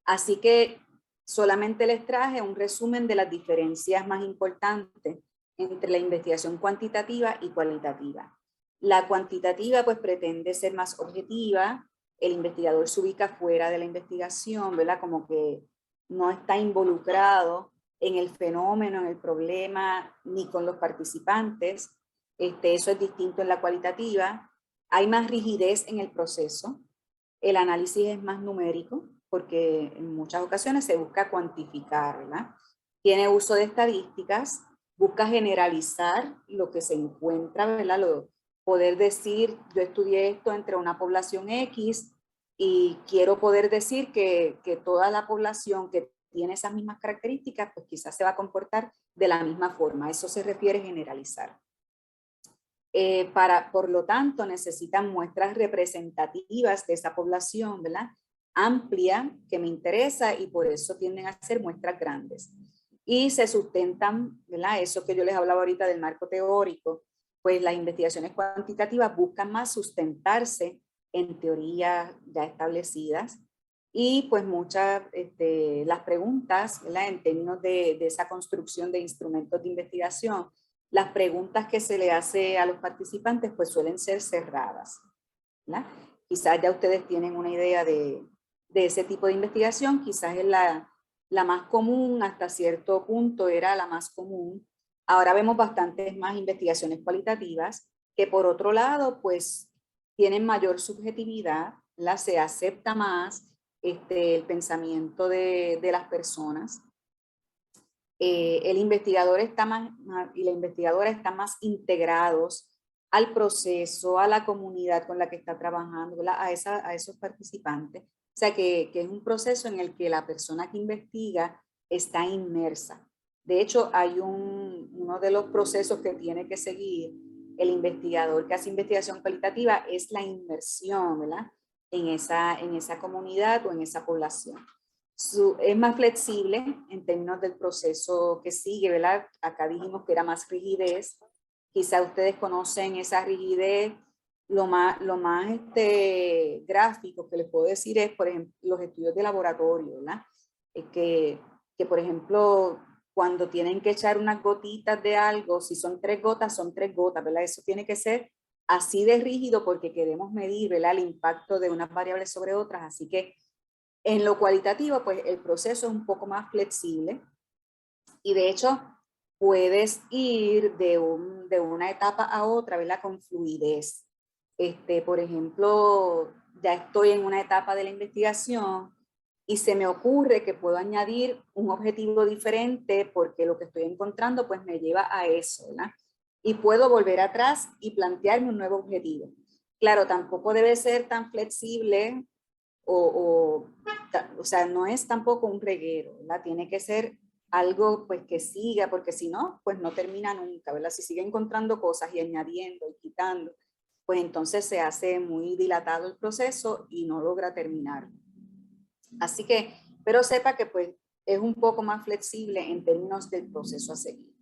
Así que solamente les traje un resumen de las diferencias más importantes entre la investigación cuantitativa y cualitativa. La cuantitativa pues pretende ser más objetiva, el investigador se ubica fuera de la investigación, ¿verdad?, como que no está involucrado en el fenómeno, en el problema, ni con los participantes. Eso es distinto en la cualitativa. Hay más rigidez en el proceso, el análisis es más numérico, porque en muchas ocasiones se busca cuantificar, ¿verdad? Tiene uso de estadísticas, busca generalizar lo que se encuentra, ¿verdad? Poder decir, yo estudié esto entre una población X y quiero poder decir que toda la población que tiene esas mismas características, pues quizás se va a comportar de la misma forma. Eso se refiere a generalizar. Por lo tanto, necesitan muestras representativas de esa población, ¿verdad? Amplia, que me interesa, y por eso tienden a ser muestras grandes. Y se sustentan, ¿verdad? Eso que yo les hablaba ahorita del marco teórico, pues las investigaciones cuantitativas buscan más sustentarse en teorías ya establecidas, y pues muchas, las preguntas, ¿verdad? En términos de esa construcción de instrumentos de investigación, las preguntas que se le hace a los participantes pues suelen ser cerradas, ¿verdad? Quizás ya ustedes tienen una idea de ese tipo de investigación, quizás es la más común, hasta cierto punto era la más común. Ahora vemos bastantes más investigaciones cualitativas que por otro lado pues tienen mayor subjetividad, se acepta más el pensamiento de las personas. El investigador está y la investigadora están más integrados al proceso, a la comunidad con la que está trabajando, ¿verdad? A esos participantes. O sea, que es un proceso en el que la persona que investiga está inmersa. De hecho, hay uno de los procesos que tiene que seguir el investigador que hace investigación cualitativa es la inmersión, ¿verdad? En esa comunidad o en esa población. Es más flexible en términos del proceso que sigue, ¿verdad? Acá dijimos que era más rigidez. Quizá ustedes conocen esa rigidez. Lo más gráfico que les puedo decir es, por ejemplo, los estudios de laboratorio, ¿verdad? Que, por ejemplo, cuando tienen que echar unas gotitas de algo, si son 3 gotas, son 3 gotas, ¿verdad? Eso tiene que ser así de rígido porque queremos medir, ¿verdad? El impacto de unas variables sobre otras. Así que en lo cualitativo, pues el proceso es un poco más flexible y de hecho puedes ir de una etapa a otra, ¿verdad? Con fluidez. Por ejemplo, ya estoy en una etapa de la investigación y se me ocurre que puedo añadir un objetivo diferente porque lo que estoy encontrando pues me lleva a eso, ¿verdad? Y puedo volver atrás y plantearme un nuevo objetivo. Claro, tampoco debe ser tan flexible o sea, no es tampoco un reguero, ¿verdad? Tiene que ser algo pues que siga, porque si no, pues no termina nunca, ¿verdad? Si sigue encontrando cosas y añadiendo y quitando, pues entonces se hace muy dilatado el proceso y no logra terminar. Así que, pero sepa que pues es un poco más flexible en términos del proceso a seguir.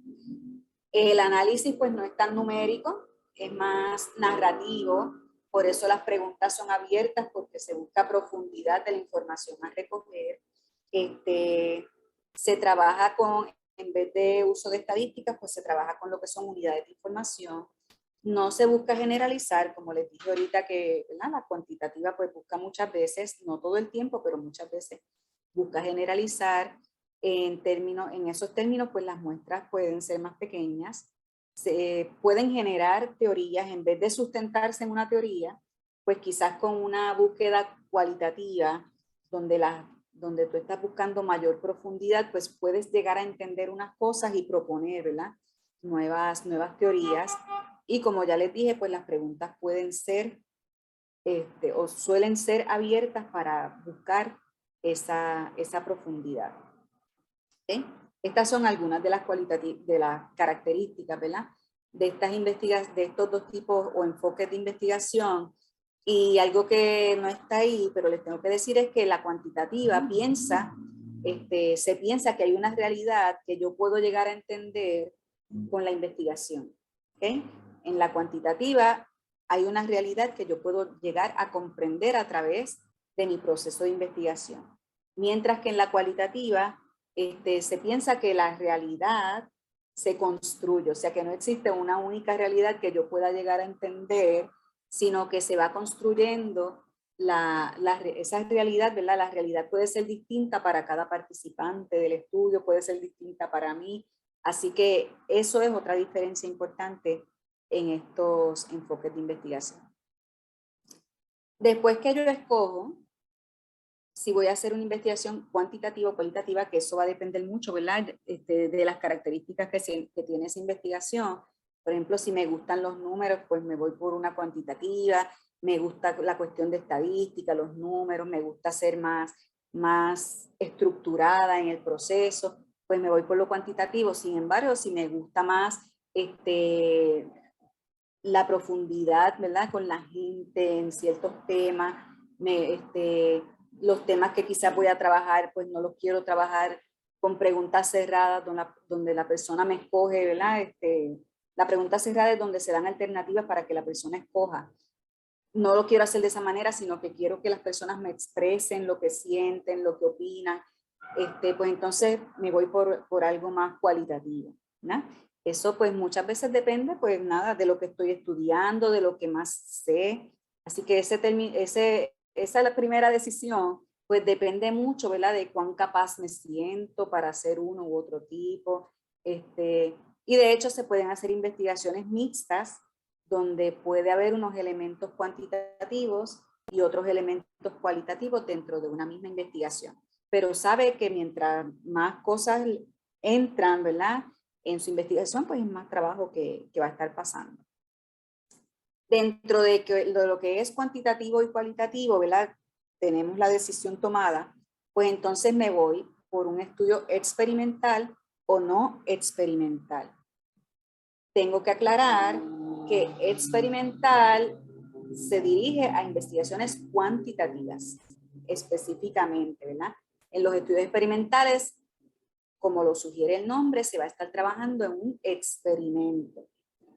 El análisis pues no es tan numérico, es más narrativo, por eso las preguntas son abiertas porque se busca profundidad de la información a recoger. Se trabaja con, en vez de uso de estadísticas, pues se trabaja con lo que son unidades de información. No se busca generalizar, como les dije ahorita que la cuantitativa pues busca muchas veces, no todo el tiempo, pero muchas veces busca generalizar. En esos términos, pues las muestras pueden ser más pequeñas, se pueden generar teorías en vez de sustentarse en una teoría, pues quizás con una búsqueda cualitativa donde tú estás buscando mayor profundidad, pues puedes llegar a entender unas cosas y proponer, ¿verdad? Nuevas teorías. Y como ya les dije, pues las preguntas pueden ser o suelen ser abiertas para buscar esa profundidad. ¿Sí? Estas son algunas de las características, ¿verdad? De estos dos tipos o enfoques de investigación. Y algo que no está ahí, pero les tengo que decir es que la cuantitativa se piensa que hay una realidad que yo puedo llegar a entender con la investigación. ¿Okay? En la cuantitativa hay una realidad que yo puedo llegar a comprender a través de mi proceso de investigación. Mientras que en la cualitativa se piensa que la realidad se construye, o sea que no existe una única realidad que yo pueda llegar a entender, sino que se va construyendo esa realidad, ¿verdad? La realidad puede ser distinta para cada participante del estudio, puede ser distinta para mí, así que eso es otra diferencia importante en estos enfoques de investigación. Después que yo escojo, si voy a hacer una investigación cuantitativa o cualitativa, que eso va a depender mucho, ¿verdad? De las características que tiene esa investigación. Por ejemplo, si me gustan los números, pues me voy por una cuantitativa. Me gusta la cuestión de estadística, los números, me gusta ser más estructurada en el proceso, pues me voy por lo cuantitativo. Sin embargo, si me gusta más la profundidad, ¿verdad? Con la gente en ciertos temas, los temas que quizás voy a trabajar, pues no los quiero trabajar con preguntas cerradas donde la persona me escoge, ¿verdad? La pregunta cerrada es donde se dan alternativas para que la persona escoja. No lo quiero hacer de esa manera, sino que quiero que las personas me expresen lo que sienten, lo que opinan. Pues entonces me voy por algo más cualitativo, ¿no? Eso pues muchas veces depende, pues nada, de lo que estoy estudiando, de lo que más sé. Así que esa es la primera decisión, pues depende mucho, ¿verdad? De cuán capaz me siento para hacer uno u otro tipo. Y de hecho se pueden hacer investigaciones mixtas, donde puede haber unos elementos cuantitativos y otros elementos cualitativos dentro de una misma investigación. Pero sabe que mientras más cosas entran, ¿verdad?, en su investigación, pues es más trabajo que va a estar pasando. Dentro de lo que es cuantitativo y cualitativo, ¿verdad?, tenemos la decisión tomada, pues entonces me voy por un estudio experimental o no experimental. Tengo que aclarar que experimental se dirige a investigaciones cuantitativas, específicamente, ¿verdad? En los estudios experimentales, como lo sugiere el nombre, se va a estar trabajando en un experimento.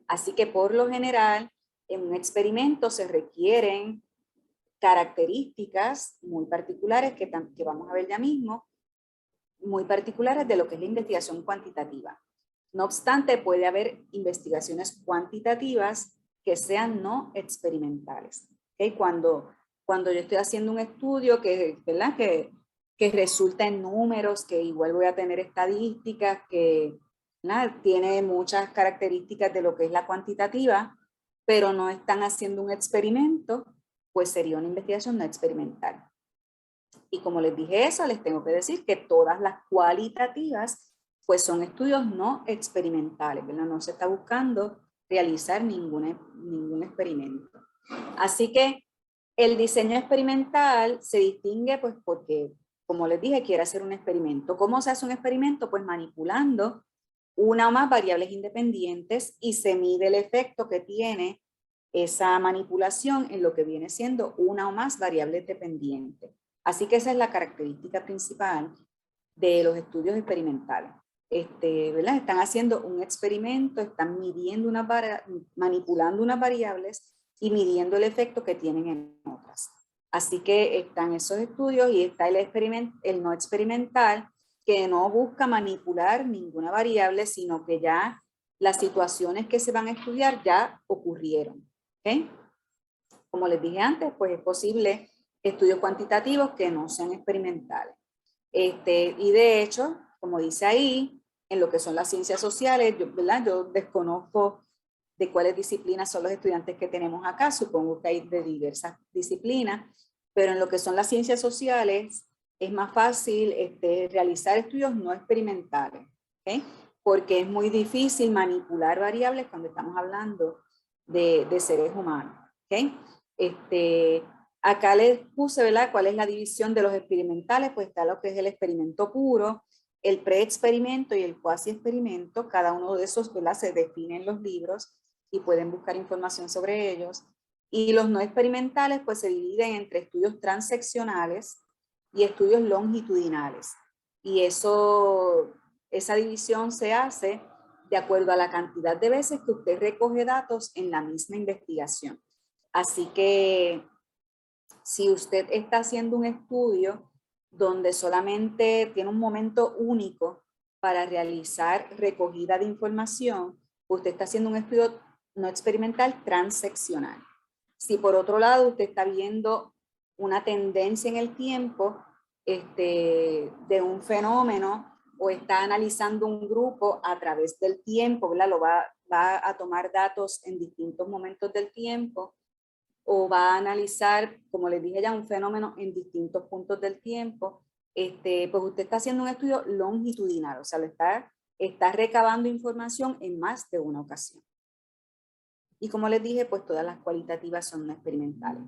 Así que por lo general, en un experimento se requieren características muy particulares que vamos a ver ya mismo, muy particulares de lo que es la investigación cuantitativa. No obstante, puede haber investigaciones cuantitativas que sean no experimentales. ¿Okay? Cuando yo estoy haciendo un estudio ¿verdad?, que resulta en números, que igual voy a tener estadísticas, que ¿verdad?, tiene muchas características de lo que es la cuantitativa, pero no están haciendo un experimento, pues sería una investigación no experimental. Y como les dije eso, les tengo que decir que todas las cualitativas pues son estudios no experimentales, ¿verdad? No se está buscando realizar ningún experimento. Así que el diseño experimental se distingue pues porque, como les dije, quiere hacer un experimento. ¿Cómo se hace un experimento? Pues manipulando una o más variables independientes y se mide el efecto que tiene esa manipulación en lo que viene siendo una o más variables dependientes. Así que esa es la característica principal de los estudios experimentales. ¿Verdad? Están haciendo un experimento, están midiendo manipulando unas variables y midiendo el efecto que tienen en otras. Así que están esos estudios y está el no experimental, que no busca manipular ninguna variable, sino que ya las situaciones que se van a estudiar ya ocurrieron. ¿Okay? Como les dije antes, pues es posible estudios cuantitativos que no sean experimentales. Y de hecho, como dice ahí, en lo que son las ciencias sociales, yo desconozco de cuáles disciplinas son los estudiantes que tenemos acá, supongo que hay de diversas disciplinas, pero en lo que son las ciencias sociales es más fácil realizar estudios no experimentales, ¿okay? Porque es muy difícil manipular variables cuando estamos hablando de seres humanos. ¿Okay? Acá les puse, ¿verdad?, cuál es la división de los experimentales. Pues está lo que es el experimento puro, el pre-experimento y el cuasi-experimento. Cada uno de esos, ¿verdad?, se define en los libros y pueden buscar información sobre ellos. Y los no experimentales pues se dividen entre estudios transeccionales y estudios longitudinales. Y esa división se hace de acuerdo a la cantidad de veces que usted recoge datos en la misma investigación. Así que si usted está haciendo un estudio donde solamente tiene un momento único para realizar recogida de información, usted está haciendo un estudio no experimental transeccional. Si por otro lado usted está viendo una tendencia en el tiempo de un fenómeno o está analizando un grupo a través del tiempo, ¿verdad? Va a tomar datos en distintos momentos del tiempo, o va a analizar, como les dije ya, un fenómeno en distintos puntos del tiempo, pues usted está haciendo un estudio longitudinal, o sea, está recabando información en más de una ocasión. Y como les dije, pues todas las cualitativas son no experimentales.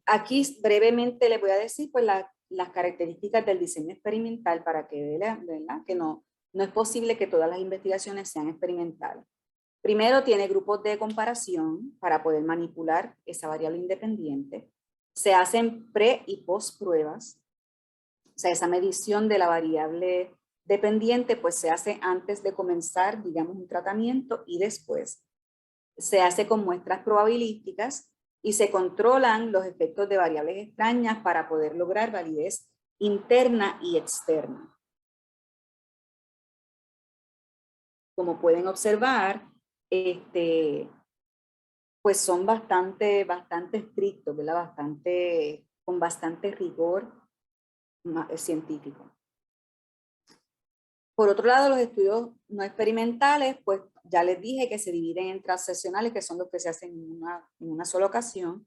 Aquí brevemente les voy a decir pues las características del diseño experimental para que vean, ¿verdad? Que no es posible que todas las investigaciones sean experimentales. Primero, tiene grupos de comparación para poder manipular esa variable independiente. Se hacen pre y post pruebas. O sea, esa medición de la variable dependiente pues se hace antes de comenzar, digamos, un tratamiento y después. Se hace con muestras probabilísticas y se controlan los efectos de variables extrañas para poder lograr validez interna y externa. Como pueden observar, pues son bastante estrictos, ¿verdad? Con bastante rigor científico. Por otro lado, los estudios no experimentales, pues ya les dije que se dividen en transeccionales, que son los que se hacen en una sola ocasión.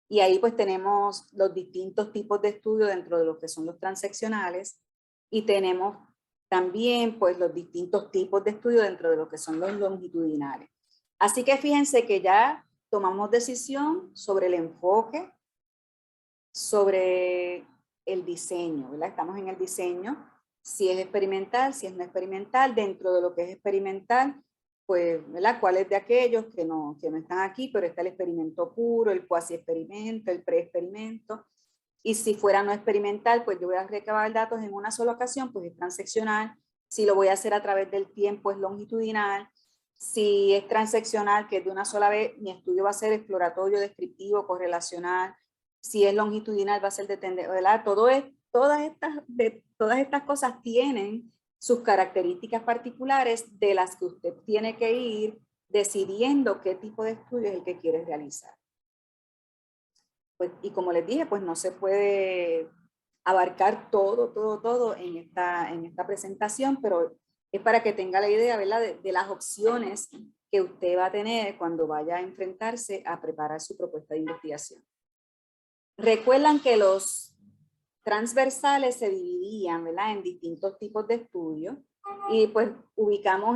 Y ahí pues tenemos los distintos tipos de estudios dentro de lo que son los transeccionales. Y tenemos también pues los distintos tipos de estudios dentro de lo que son los longitudinales. Así que fíjense que ya tomamos decisión sobre el enfoque, sobre el diseño, ¿verdad? Estamos en el diseño, si es experimental, si es no experimental, dentro de lo que es experimental, pues, ¿verdad? ¿Cuáles de aquellos que no están aquí? Pero está el experimento puro, el cuasi experimento, el pre-experimento. Y si fuera no experimental, pues yo voy a recabar datos en una sola ocasión, pues es transeccional. Si lo voy a hacer a través del tiempo, es longitudinal. Si es transeccional, que es de una sola vez, mi estudio va a ser exploratorio, descriptivo, correlacional. Si es longitudinal, va a ser de tendencia, ¿verdad? Todas estas cosas tienen sus características particulares de las que usted tiene que ir decidiendo qué tipo de estudio es el que quiere realizar. Pues, y como les dije, pues no se puede abarcar todo en esta presentación, pero es para que tenga la idea, ¿verdad? De las opciones que usted va a tener cuando vaya a enfrentarse a preparar su propuesta de investigación. Recuerdan que los transversales se dividían, ¿verdad? En distintos tipos de estudios y pues ubicamos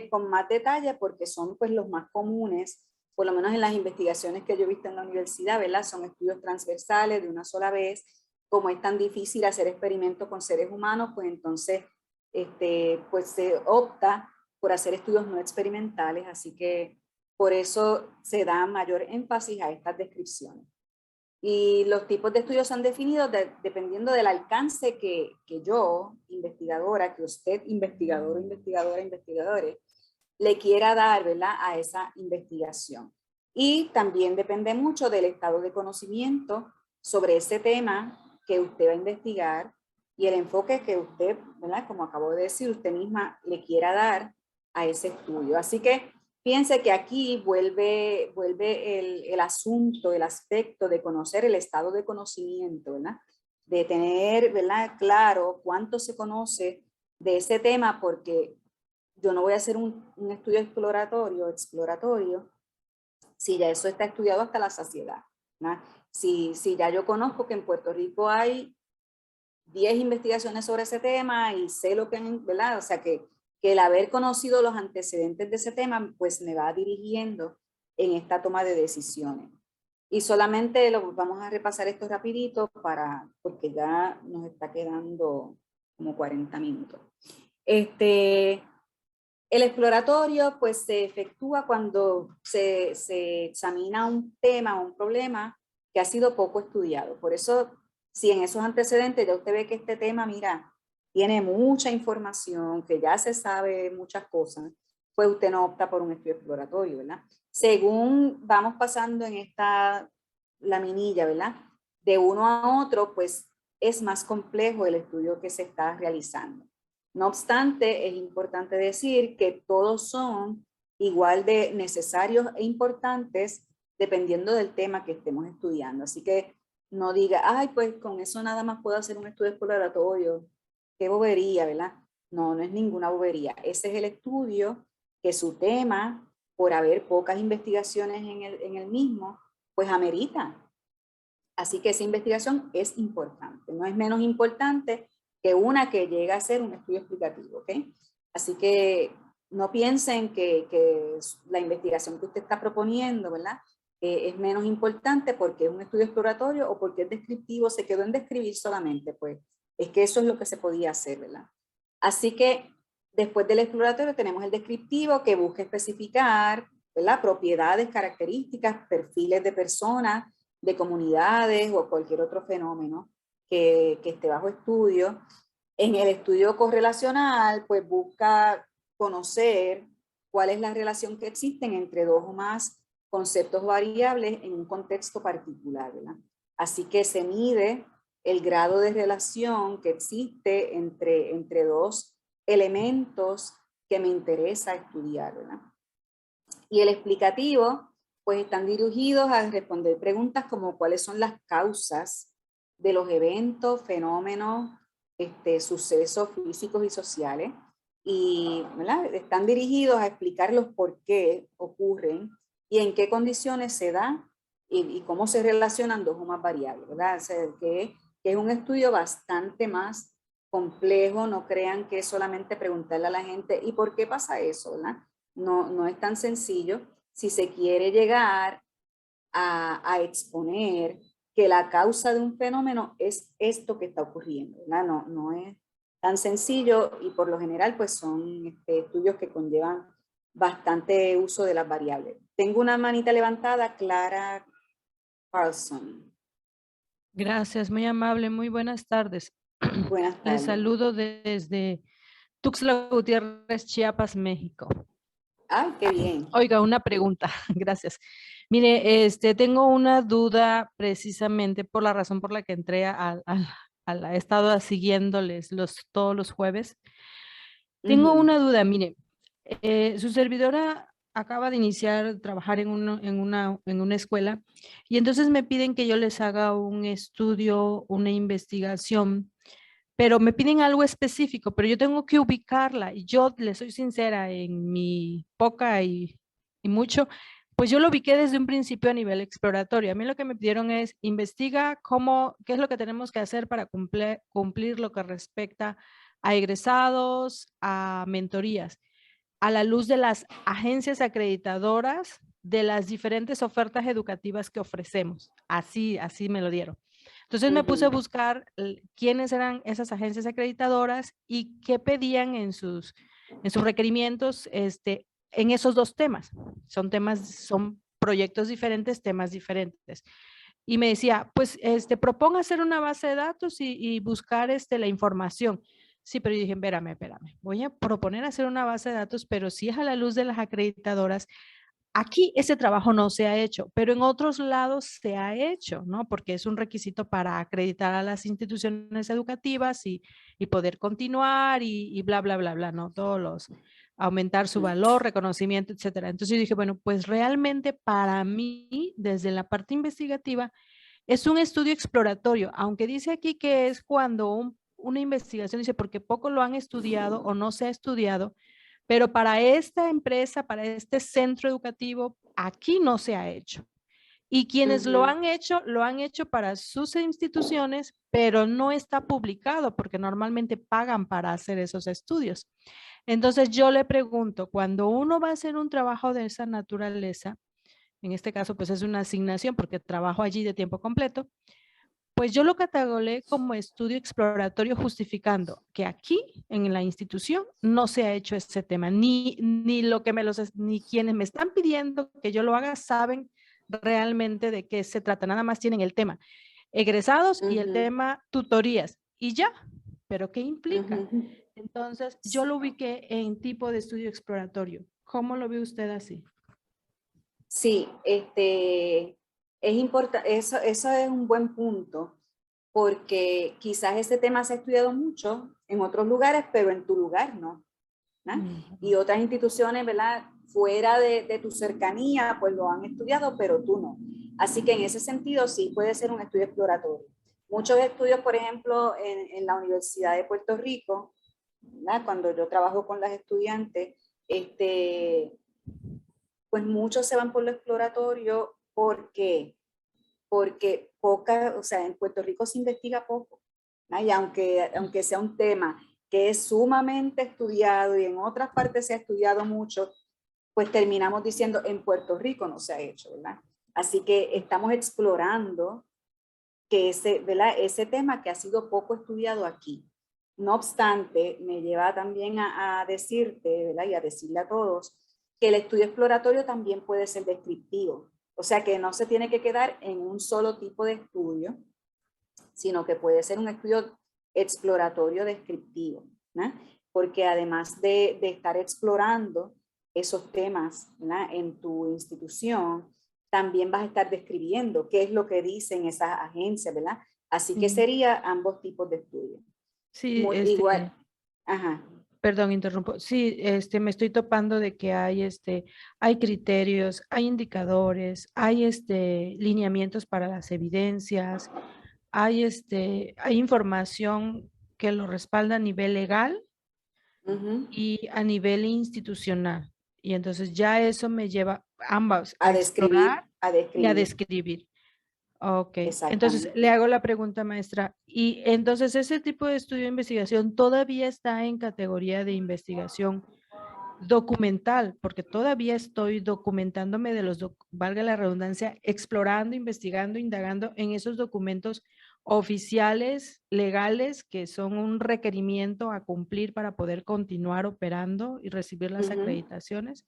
con más detalle porque son pues los más comunes, por lo menos en las investigaciones que yo he visto en la universidad, ¿verdad? Son estudios transversales de una sola vez. Como es tan difícil hacer experimentos con seres humanos, pues entonces pues se opta por hacer estudios no experimentales, así que por eso se da mayor énfasis a estas descripciones. Y los tipos de estudios son definidos dependiendo del alcance que yo, investigadora, que usted, investigador, investigadores, le quiera dar, ¿verdad? A esa investigación. Y también depende mucho del estado de conocimiento sobre ese tema que usted va a investigar y el enfoque que usted, ¿verdad? Como acabo de decir, usted misma le quiera dar a ese estudio. Así que piense que aquí vuelve el asunto, el aspecto de conocer el estado de conocimiento, ¿verdad? De tener, ¿verdad? Claro cuánto se conoce de ese tema, porque yo no voy a hacer un estudio exploratorio, si ya eso está estudiado hasta la saciedad, ¿verdad? Si ya yo conozco que en Puerto Rico hay 10 investigaciones sobre ese tema y sé lo que, ¿verdad? O sea que el haber conocido los antecedentes de ese tema, pues me va dirigiendo en esta toma de decisiones. Y solamente vamos a repasar esto rapidito porque ya nos está quedando como 40 minutos. El exploratorio pues se efectúa cuando se examina un tema o un problema que ha sido poco estudiado. Por eso, si en esos antecedentes ya usted ve que este tema, mira, tiene mucha información, que ya se sabe muchas cosas, pues usted no opta por un estudio exploratorio, ¿verdad? Según vamos pasando en esta laminilla, ¿verdad? De uno a otro, pues es más complejo el estudio que se está realizando. No obstante, es importante decir que todos son igual de necesarios e importantes dependiendo del tema que estemos estudiando. Así que no diga, ay, pues con eso nada más puedo hacer un estudio exploratorio. Qué bobería, ¿verdad? No, no es ninguna bobería. Ese es el estudio que su tema, por haber pocas investigaciones en el mismo, pues amerita. Así que esa investigación es importante, no es menos importante que una que llega a ser un estudio explicativo, ¿ok? Así que no piensen que la investigación que usted está proponiendo, ¿verdad? Es menos importante porque es un estudio exploratorio o porque es descriptivo, se quedó en describir solamente, pues es que eso es lo que se podía hacer, ¿verdad? Así que después del exploratorio tenemos el descriptivo que busca especificar, ¿verdad? Propiedades, características, perfiles de personas, de comunidades o cualquier otro fenómeno que esté bajo estudio. En el estudio correlacional, pues busca conocer cuál es la relación que existen entre dos o más conceptos variables en un contexto particular, ¿verdad? Así que se mide el grado de relación que existe entre dos elementos que me interesa estudiar, ¿verdad? Y el explicativo, pues están dirigidos a responder preguntas como cuáles son las causas de los eventos, fenómenos, sucesos físicos y sociales. Y ¿verdad? Están dirigidos a explicar los por qué ocurren y en qué condiciones se da y cómo se relacionan dos o más variables, ¿verdad? O sea, que es un estudio bastante más complejo, no crean que es solamente preguntarle a la gente, ¿y por qué pasa eso? ¿Verdad? No es tan sencillo si se quiere llegar a exponer que la causa de un fenómeno es esto que está ocurriendo, ¿verdad? No es tan sencillo y por lo general pues son estudios que conllevan bastante uso de las variables. Tengo una manita levantada, Clara Carlson. Gracias, muy amable, muy buenas tardes. Buenas Les tardes. saludo desde Tuxtla Gutiérrez, Chiapas, México. Ay, qué bien. Oiga, una pregunta, gracias. Mire, tengo una duda precisamente por la razón por la que entré he estado siguiéndoles todos los jueves. Tengo una duda, mire, su servidora acaba de iniciar trabajar en una escuela y entonces me piden que yo les haga un estudio, una investigación, pero me piden algo específico, pero yo tengo que ubicarla y yo le soy sincera en mi poca y mucho, pues yo lo ubiqué desde un principio a nivel exploratorio. A mí lo que me pidieron es investiga qué es lo que tenemos que hacer para cumplir lo que respecta a egresados, a mentorías, a la luz de las agencias acreditadoras de las diferentes ofertas educativas que ofrecemos. Así me lo dieron. Entonces me puse a buscar quiénes eran esas agencias acreditadoras y qué pedían en sus requerimientos en esos dos temas. Son proyectos diferentes, temas diferentes. Y me decía, pues proponga hacer una base de datos y buscar la información. Sí, pero yo dije, espérame, voy a proponer hacer una base de datos, pero si es a la luz de las acreditadoras, aquí ese trabajo no se ha hecho, pero en otros lados se ha hecho, ¿no? Porque es un requisito para acreditar a las instituciones educativas y poder continuar y bla, bla, bla, bla, ¿no? Aumentar su valor, reconocimiento, etcétera. Entonces yo dije, bueno, pues realmente para mí, desde la parte investigativa, es un estudio exploratorio, aunque dice aquí que es cuando una investigación dice porque poco lo han estudiado o no se ha estudiado, pero para esta empresa, para este centro educativo, aquí no se ha hecho. Y quienes lo han hecho para sus instituciones, pero no está publicado porque normalmente pagan para hacer esos estudios. Entonces yo le pregunto, cuando uno va a hacer un trabajo de esa naturaleza, en este caso pues es una asignación porque trabajo allí de tiempo completo, pues yo lo catalogé como estudio exploratorio justificando que aquí en la institución no se ha hecho ese tema, ni quienes me están pidiendo que yo lo haga saben realmente de qué se trata, nada más tienen el tema egresados y el tema tutorías y ya, pero ¿qué implica? Entonces yo lo ubiqué en tipo de estudio exploratorio. ¿Cómo lo ve usted así? Sí, es importante, eso es un buen punto, porque quizás ese tema se ha estudiado mucho en otros lugares, pero en tu lugar no, ¿no? Y otras instituciones, ¿verdad? Fuera de tu cercanía, pues lo han estudiado, pero tú no. Así que en ese sentido sí puede ser un estudio exploratorio. Muchos estudios, por ejemplo, en la Universidad de Puerto Rico, ¿verdad? Cuando yo trabajo con las estudiantes, pues muchos se van por lo exploratorio porque porque o sea, en Puerto Rico se investiga poco, ¿no? Y aunque sea un tema que es sumamente estudiado y en otras partes se ha estudiado mucho, pues terminamos diciendo en Puerto Rico no se ha hecho, ¿verdad? Así que estamos explorando que ¿verdad? Ese tema que ha sido poco estudiado aquí. No obstante, me lleva también a decirte, ¿verdad? Y a decirle a todos que el estudio exploratorio también puede ser descriptivo. O sea que no se tiene que quedar en un solo tipo de estudio, sino que puede ser un estudio exploratorio descriptivo, ¿no? Porque además de estar explorando esos temas, ¿no? En tu institución, también vas a estar describiendo qué es lo que dicen esas agencias, ¿verdad? Así que sería ambos tipos de estudios. Sí, Igual, ajá. perdón, interrumpo. Sí, me estoy topando de que hay criterios, hay indicadores, hay lineamientos para las evidencias, hay información que lo respalda a nivel legal y a nivel institucional. Y entonces ya eso me lleva ambas a explorar A y a describir, describir. Ok, entonces exactamente. le hago la pregunta, maestra. Y entonces ese tipo de estudio de investigación todavía está en categoría de investigación documental, porque todavía estoy documentándome de valga la redundancia, explorando, investigando, indagando en esos documentos oficiales, legales, que son un requerimiento a cumplir para poder continuar operando y recibir las acreditaciones.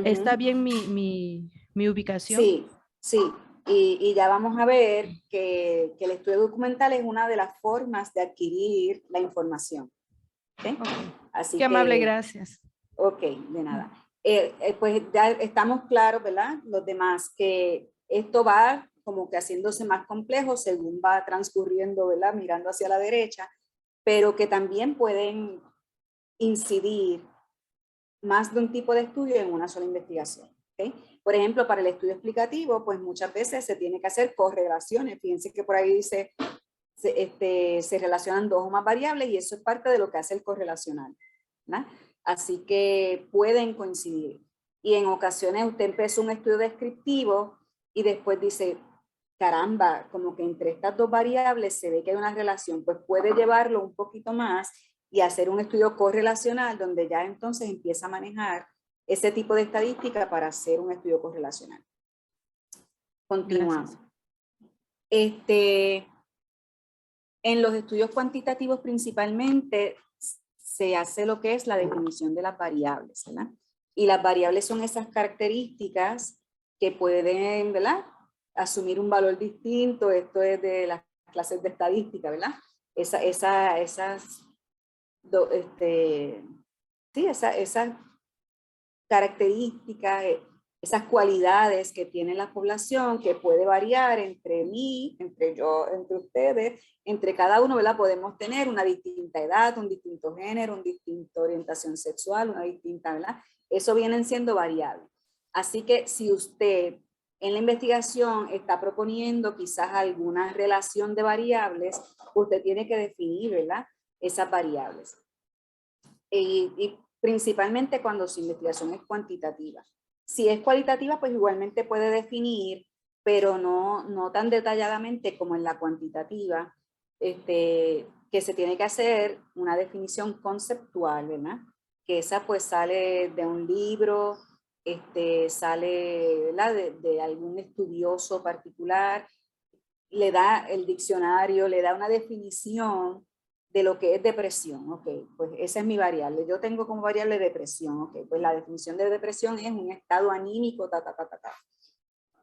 ¿Está bien mi ubicación? Sí, sí. Y ya vamos a ver que el estudio documental es una de las formas de adquirir la información. ¿Okay? Okay. Así Qué amable, que, gracias. ok, de nada. Pues ya estamos claros, ¿verdad? Los demás, que esto va como que haciéndose más complejo según va transcurriendo, ¿verdad? Mirando hacia la derecha, pero que también pueden incidir más de un tipo de estudio en una sola investigación. ¿Okay? Por ejemplo, para el estudio explicativo, pues muchas veces se tiene que hacer correlaciones. Fíjense que por ahí dice, se relacionan dos o más variables y eso es parte de lo que hace el correlacional, ¿no? Así que pueden coincidir. Y en ocasiones usted empezó un estudio descriptivo y después dice, caramba, como que entre estas dos variables se ve que hay una relación, pues puede llevarlo un poquito más y hacer un estudio correlacional donde ya entonces empieza a manejar ese tipo de estadística para hacer un estudio correlacional. Continuamos. Gracias. En los estudios cuantitativos principalmente se hace lo que es la definición de las variables, ¿verdad? Y las variables son esas características que pueden, ¿verdad? Asumir un valor distinto. Esto es de las clases de estadística, ¿verdad? Esas características, esas cualidades que tiene la población, que puede variar entre mí, entre yo, entre ustedes, entre cada uno, ¿verdad? Podemos tener una distinta edad, un distinto género, una distinta orientación sexual, una distinta, ¿verdad? Eso vienen siendo variables. Así que si usted en la investigación está proponiendo quizás alguna relación de variables, usted tiene que definir, ¿verdad? Esas variables. Y principalmente cuando su investigación es cuantitativa. Si es cualitativa, pues igualmente puede definir, pero no tan detalladamente como en la cuantitativa, que se tiene que hacer una definición conceptual, ¿verdad? Que esa pues sale de un libro, sale, ¿verdad? De algún estudioso particular, le da el diccionario, le da una definición de lo que es depresión. Ok, pues esa es mi variable. Yo tengo como variable depresión. Ok, pues la definición de depresión es un estado anímico,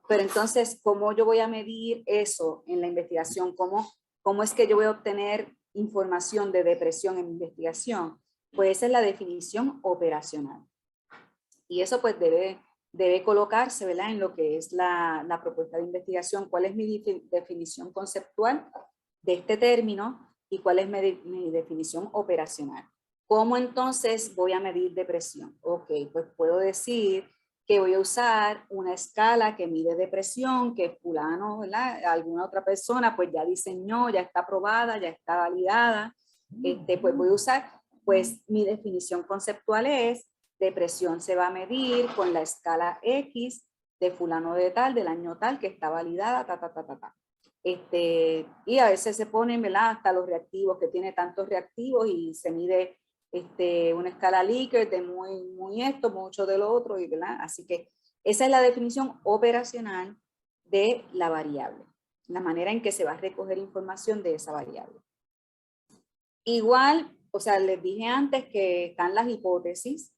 Pero entonces, ¿cómo yo voy a medir eso en la investigación? ¿Cómo es que yo voy a obtener información de depresión en mi investigación? Pues esa es la definición operacional. Y eso pues debe colocarse, ¿verdad? En lo que es la propuesta de investigación. ¿Cuál es mi definición conceptual de este término y cuál es mi definición operacional? ¿Cómo entonces voy a medir depresión? Ok, pues puedo decir que voy a usar una escala que mide depresión, que fulano, ¿verdad? Alguna otra persona pues ya diseñó, ya está aprobada, ya está validada. Pues voy a usar, pues mi definición conceptual es: depresión se va a medir con la escala X de fulano de tal, del año tal, que está validada, y a veces se ponen, ¿verdad? Hasta los reactivos, que tiene tantos reactivos y se mide una escala Likert de muy esto, mucho de lo otro, y, ¿verdad? Así que esa es la definición operacional de la variable, la manera en que se va a recoger información de esa variable. Igual, o sea, les dije antes que están las hipótesis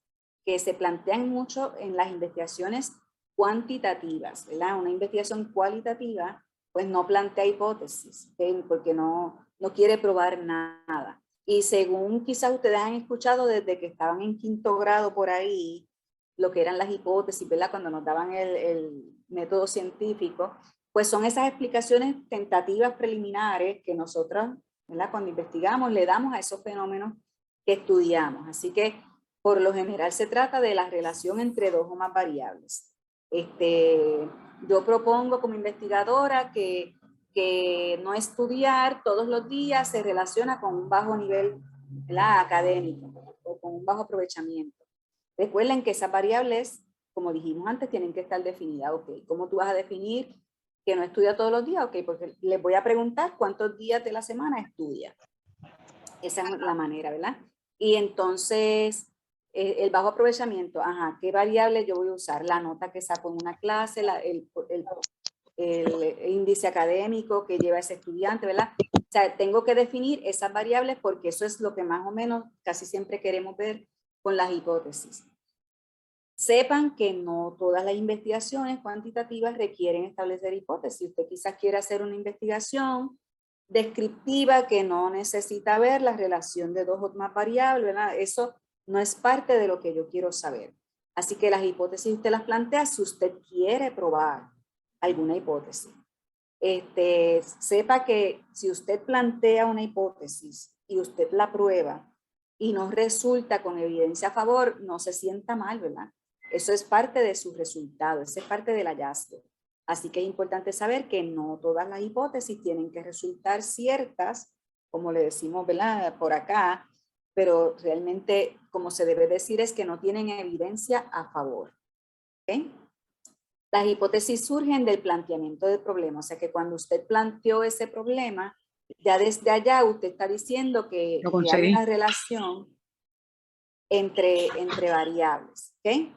que se plantean mucho en las investigaciones cuantitativas, ¿verdad? Una investigación cualitativa pues no plantea hipótesis, ¿okay? Porque no quiere probar nada. Y según quizás ustedes han escuchado desde que estaban en 5º grado por ahí, lo que eran las hipótesis, ¿verdad? Cuando nos daban el método científico, pues son esas explicaciones tentativas preliminares que nosotros, ¿verdad? Cuando investigamos le damos a esos fenómenos que estudiamos. Así que por lo general se trata de la relación entre dos o más variables. Yo propongo como investigadora que no estudiar todos los días se relaciona con un bajo nivel, ¿verdad? Académico o con un bajo aprovechamiento. Recuerden que esas variables, como dijimos antes, tienen que estar definidas. Okay. ¿Cómo tú vas a definir que no estudia todos los días? Okay, porque les voy a preguntar cuántos días de la semana estudia. Esa es la manera, ¿verdad? Y entonces, el bajo aprovechamiento, ajá, ¿qué variable yo voy a usar? La nota que saco en una clase, el índice académico que lleva ese estudiante, ¿verdad? O sea, tengo que definir esas variables porque eso es lo que más o menos casi siempre queremos ver con las hipótesis. Sepan que no todas las investigaciones cuantitativas requieren establecer hipótesis. Usted quizás quiera hacer una investigación descriptiva que no necesita ver la relación de dos o más variables, ¿verdad? Eso no es parte de lo que yo quiero saber. Así que las hipótesis usted las plantea si usted quiere probar alguna hipótesis. Sepa que si usted plantea una hipótesis y usted la prueba y no resulta con evidencia a favor, no se sienta mal, ¿verdad? Eso es parte de su resultado, eso es parte del hallazgo. Así que es importante saber que no todas las hipótesis tienen que resultar ciertas, como le decimos, ¿verdad? Por acá, pero realmente, como se debe decir, es que no tienen evidencia a favor. ¿Okay? Las hipótesis surgen del planteamiento del problema, o sea que cuando usted planteó ese problema, ya desde allá usted está diciendo que hay una relación entre variables. ¿Okay?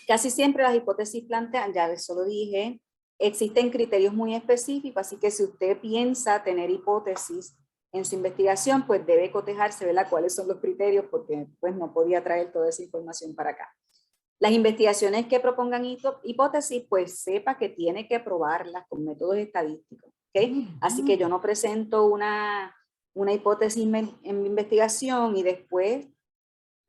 Casi siempre las hipótesis plantean, ya eso lo dije, existen criterios muy específicos, así que si usted piensa tener hipótesis en su investigación, pues debe cotejarse, ¿verdad? ¿Cuáles son los criterios? Porque pues no podía traer toda esa información para acá. Las investigaciones que propongan hipótesis, pues sepa que tiene que probarlas con métodos estadísticos. ¿Okay? Así que yo no presento una hipótesis en mi investigación y después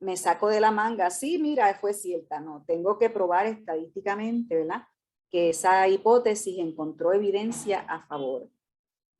me saco de la manga, sí, mira, fue cierta. No, tengo que probar estadísticamente, ¿verdad? Que esa hipótesis encontró evidencia a favor.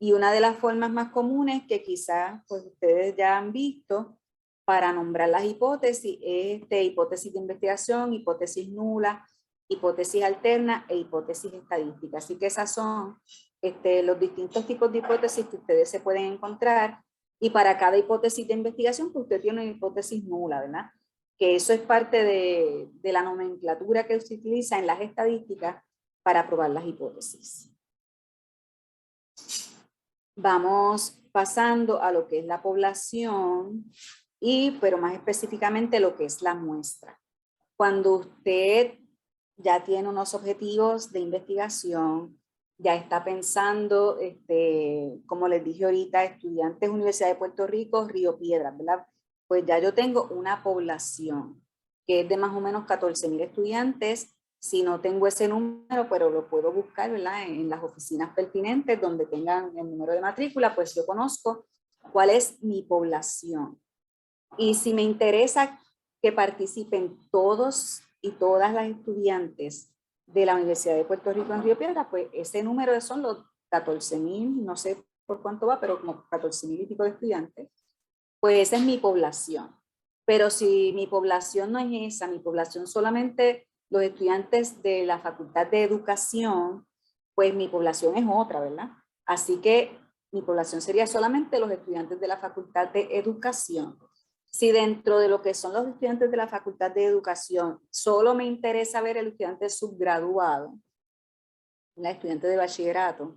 Y una de las formas más comunes que quizás pues, ustedes ya han visto para nombrar las hipótesis es hipótesis de investigación, hipótesis nula, hipótesis alterna e hipótesis estadística. Así que esas son los distintos tipos de hipótesis que ustedes se pueden encontrar. Y para cada hipótesis de investigación, pues usted tiene una hipótesis nula, ¿verdad? Que eso es parte de la nomenclatura que se utiliza en las estadísticas para probar las hipótesis. Vamos pasando a lo que es la población pero más específicamente lo que es la muestra. Cuando usted ya tiene unos objetivos de investigación, ya está pensando, como les dije ahorita, estudiantes Universidad de Puerto Rico, Río Piedras, ¿verdad? Pues ya yo tengo una población que es de más o menos 14,000 estudiantes. Si no tengo ese número, pero lo puedo buscar, ¿verdad? En las oficinas pertinentes donde tengan el número de matrícula, pues yo conozco cuál es mi población. Y si me interesa que participen todos y todas las estudiantes de la Universidad de Puerto Rico en Río Piedras, pues ese número son los 14,000, no sé por cuánto va, pero como 14,000 y pico de estudiantes. Pues esa es mi población. Pero si mi población no es esa, mi población solamente los estudiantes de la Facultad de Educación, pues mi población es otra, ¿verdad? Así que mi población sería solamente los estudiantes de la Facultad de Educación. Si dentro de lo que son los estudiantes de la Facultad de Educación, solo me interesa ver el estudiante subgraduado, la estudiante de bachillerato,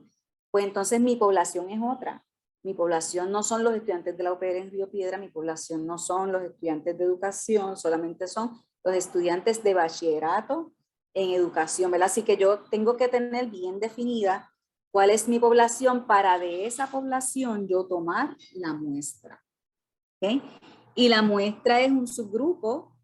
pues entonces mi población es otra. Mi población no son los estudiantes de la UPR en Río Piedra, mi población no son los estudiantes de educación, solamente son los estudiantes de bachillerato en educación, ¿verdad? Así que yo tengo que tener bien definida cuál es mi población para de esa población yo tomar la muestra. ¿Okay? Y la muestra es un subgrupo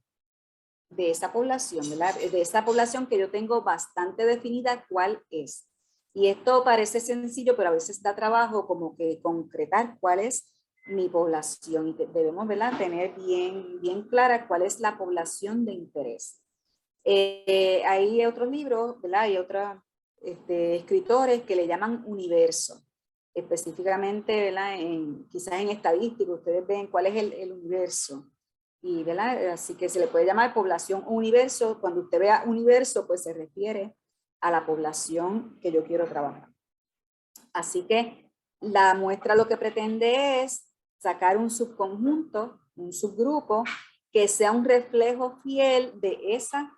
de esa población, ¿verdad? De esa población que yo tengo bastante definida cuál es. Y esto parece sencillo, pero a veces da trabajo como que concretar cuál es mi población. Y debemos, ¿verdad?, tener bien clara cuál es la población de interés. Hay otros libros, ¿verdad? Hay otros escritores que le llaman universo. Específicamente, ¿verdad?, quizás en estadística, ustedes ven cuál es el universo. Y, ¿verdad? Así que se le puede llamar población o universo. Cuando usted vea universo, pues se refiere a la población que yo quiero trabajar. Así que la muestra lo que pretende es sacar un subconjunto, un subgrupo, que sea un reflejo fiel de esa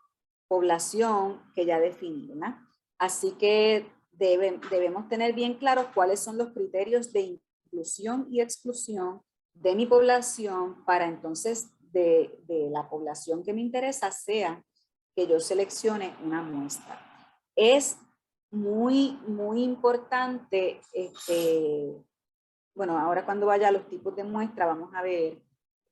población que ya definí, ¿verdad? Así que debemos tener bien claros cuáles son los criterios de inclusión y exclusión de mi población para entonces de la población que me interesa sea que yo seleccione una muestra. Es muy importante, bueno, ahora cuando vaya a los tipos de muestra vamos a ver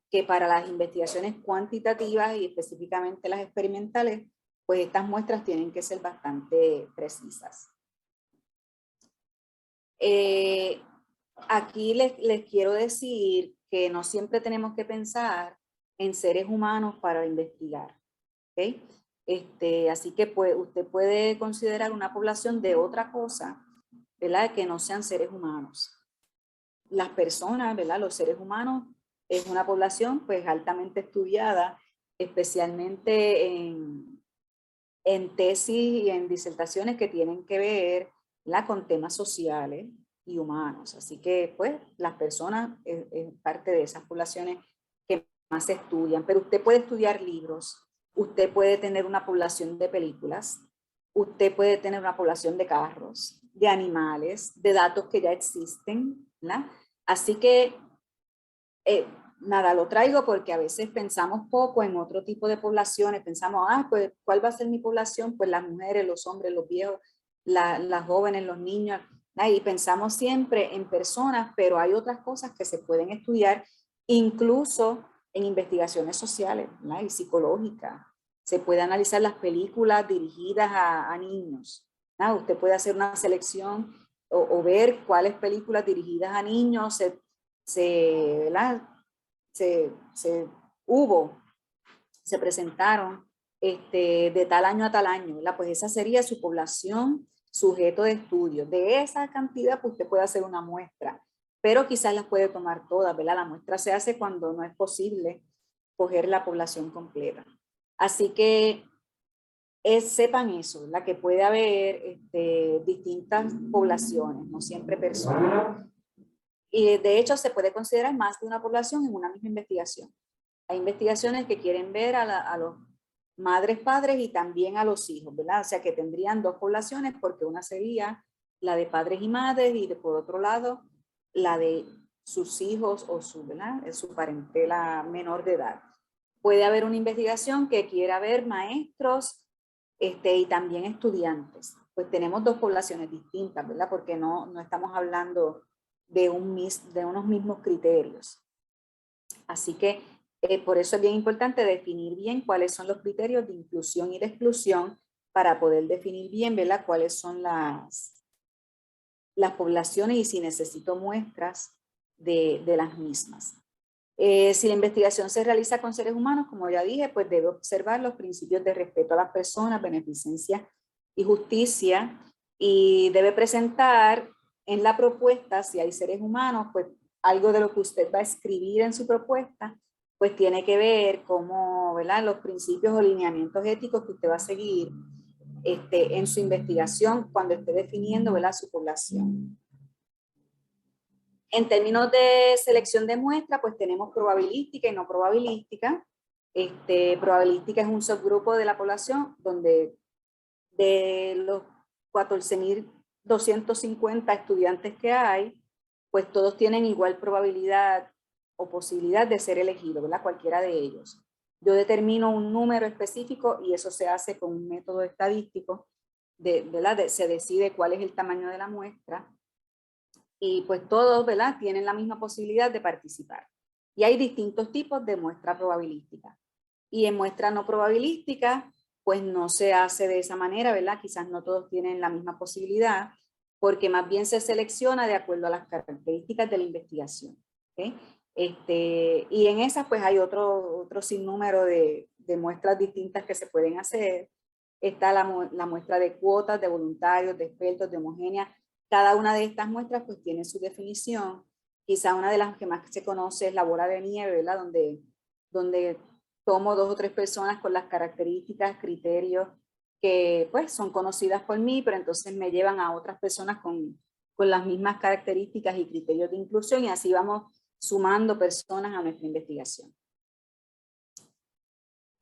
que para las investigaciones cuantitativas y específicamente las experimentales, pues estas muestras tienen que ser bastante precisas. Aquí les quiero decir que no siempre tenemos que pensar en seres humanos para investigar. ¿Okay? Así que pues, usted puede considerar una población de otra cosa, ¿verdad?, que no sean seres humanos. Las personas, ¿verdad?, los seres humanos es una población pues altamente estudiada, especialmente en tesis y en disertaciones que tienen que ver, ¿verdad?, con temas sociales y humanos. Así que pues las personas es parte de esas poblaciones que más se estudian, pero usted puede estudiar libros, usted puede tener una población de películas, usted puede tener una población de carros, de animales, de datos que ya existen, ¿verdad? Así que, nada, lo traigo porque a veces pensamos poco en otro tipo de poblaciones, pensamos, pues, ¿cuál va a ser mi población? Pues las mujeres, los hombres, los viejos, las jóvenes, los niños, y pensamos siempre en personas, pero hay otras cosas que se pueden estudiar, incluso en investigaciones sociales, ¿verdad?, y psicológicas. Se puede analizar las películas dirigidas a niños, ¿verdad? Usted puede hacer una selección o ver cuáles películas dirigidas a niños se presentaron de tal año a tal año, ¿verdad? Pues esa sería su población sujeto de estudio. De esa cantidad, pues usted puede hacer una muestra, pero quizás las puede tomar todas, ¿verdad? La muestra se hace cuando no es posible coger la población completa. Así que sepan eso, ¿verdad?, que puede haber distintas poblaciones, no siempre personas. Y de hecho se puede considerar más de una población en una misma investigación. Hay investigaciones que quieren ver a los madres, padres y también a los hijos, ¿verdad? O sea que tendrían dos poblaciones porque una sería la de padres y madres y por otro lado la de sus hijos o ¿verdad?, su parentela menor de edad. Puede haber una investigación que quiera ver maestros y también estudiantes. Pues tenemos dos poblaciones distintas, ¿verdad? Porque no estamos hablando de unos mismos criterios. Así que por eso es bien importante definir bien cuáles son los criterios de inclusión y de exclusión para poder definir bien, ¿verdad?, cuáles son las poblaciones y si necesito muestras de las mismas. Si la investigación se realiza con seres humanos, como ya dije, pues debe observar los principios de respeto a las personas, beneficencia y justicia, y debe presentar en la propuesta, si hay seres humanos, pues algo de lo que usted va a escribir en su propuesta, pues tiene que ver cómo, ¿verdad?, los principios o lineamientos éticos que usted va a seguir en su investigación cuando esté definiendo, ¿verdad?, su población. En términos de selección de muestra, pues tenemos probabilística y no probabilística. Probabilística es un subgrupo de la población donde de los 14.250 estudiantes que hay, pues todos tienen igual probabilidad o posibilidad de ser elegidos, ¿verdad? Cualquiera de ellos. Yo determino un número específico y eso se hace con un método estadístico, ¿verdad? Se decide cuál es el tamaño de la muestra y pues todos, ¿verdad? Tienen la misma posibilidad de participar. Y hay distintos tipos de muestra probabilística. Y en muestra no probabilística, pues no se hace de esa manera, ¿verdad? Quizás no todos tienen la misma posibilidad, porque más bien se selecciona de acuerdo a las características de la investigación. ¿Okay? Y en esas pues hay otro sinnúmero de muestras distintas que se pueden hacer. Está la muestra de cuotas, de voluntarios, de expertos, de homogénea. Cada una de estas muestras pues tiene su definición. Quizá una de las que más se conoce es la bola de nieve, ¿verdad? Donde tomo 2 o 3 personas con las características, criterios que pues son conocidas por mí, pero entonces me llevan a otras personas con las mismas características y criterios de inclusión y así vamos sumando personas a nuestra investigación.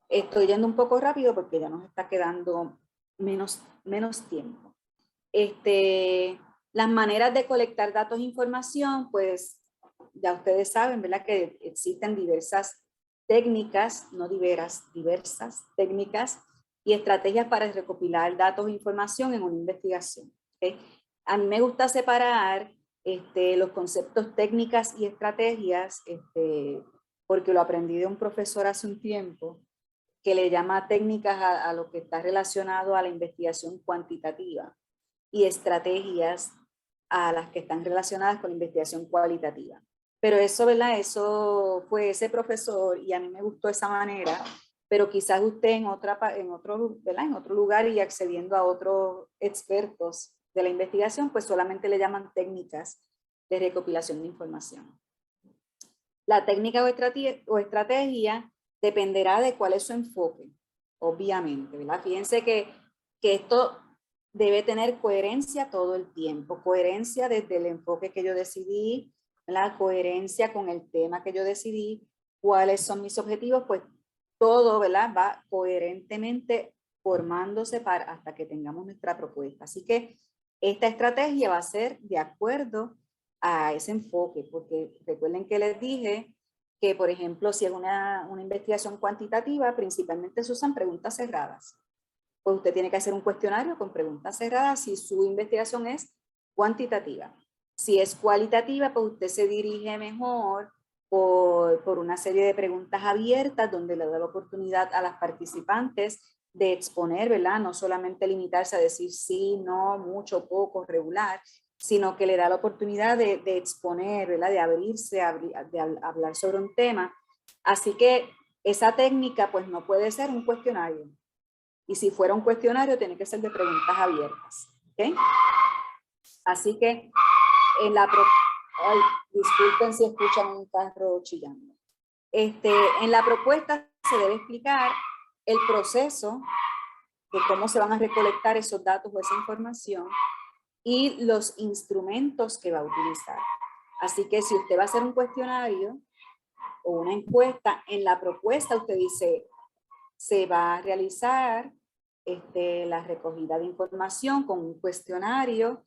Estoy yendo un poco rápido porque ya nos está quedando menos tiempo. Las maneras de colectar datos e información, pues ya ustedes saben, ¿verdad? Que existen diversas técnicas, no diversas técnicas y estrategias para recopilar datos e información en una investigación. ¿Okay? A mí me gusta separar los conceptos técnicas y estrategias, porque lo aprendí de un profesor hace un tiempo, que le llama técnicas a lo que está relacionado a la investigación cuantitativa y estrategias a las que están relacionadas con la investigación cualitativa. Pero eso, ¿verdad? Eso fue ese profesor y a mí me gustó esa manera, pero quizás usted en otro lugar y accediendo a otros expertos de la investigación, pues solamente le llaman técnicas de recopilación de información. La técnica o estrategia dependerá de cuál es su enfoque, obviamente, ¿verdad? Fíjense que esto debe tener coherencia todo el tiempo, coherencia desde el enfoque que yo decidí, la coherencia con el tema que yo decidí, cuáles son mis objetivos, pues todo, ¿verdad? Va coherentemente formándose hasta que tengamos nuestra propuesta. Así que esta estrategia va a ser de acuerdo a ese enfoque, porque recuerden que les dije que, por ejemplo, si es una investigación cuantitativa, principalmente se usan preguntas cerradas. Pues usted tiene que hacer un cuestionario con preguntas cerradas si su investigación es cuantitativa. Si es cualitativa, pues usted se dirige mejor por una serie de preguntas abiertas donde le da la oportunidad a las participantes de exponer, ¿verdad? No solamente limitarse a decir sí, no, mucho, poco, regular, sino que le da la oportunidad de exponer, ¿verdad? De abrirse, de hablar sobre un tema. Así que esa técnica pues no puede ser un cuestionario. Y si fuera un cuestionario, tiene que ser de preguntas abiertas. ¿Okay? Así que en la... Ay, disculpen si escuchan un carro chillando. En la propuesta se debe explicar el proceso de cómo se van a recolectar esos datos o esa información y los instrumentos que va a utilizar. Así que si usted va a hacer un cuestionario o una encuesta, en la propuesta usted dice, se va a realizar la recogida de información con un cuestionario,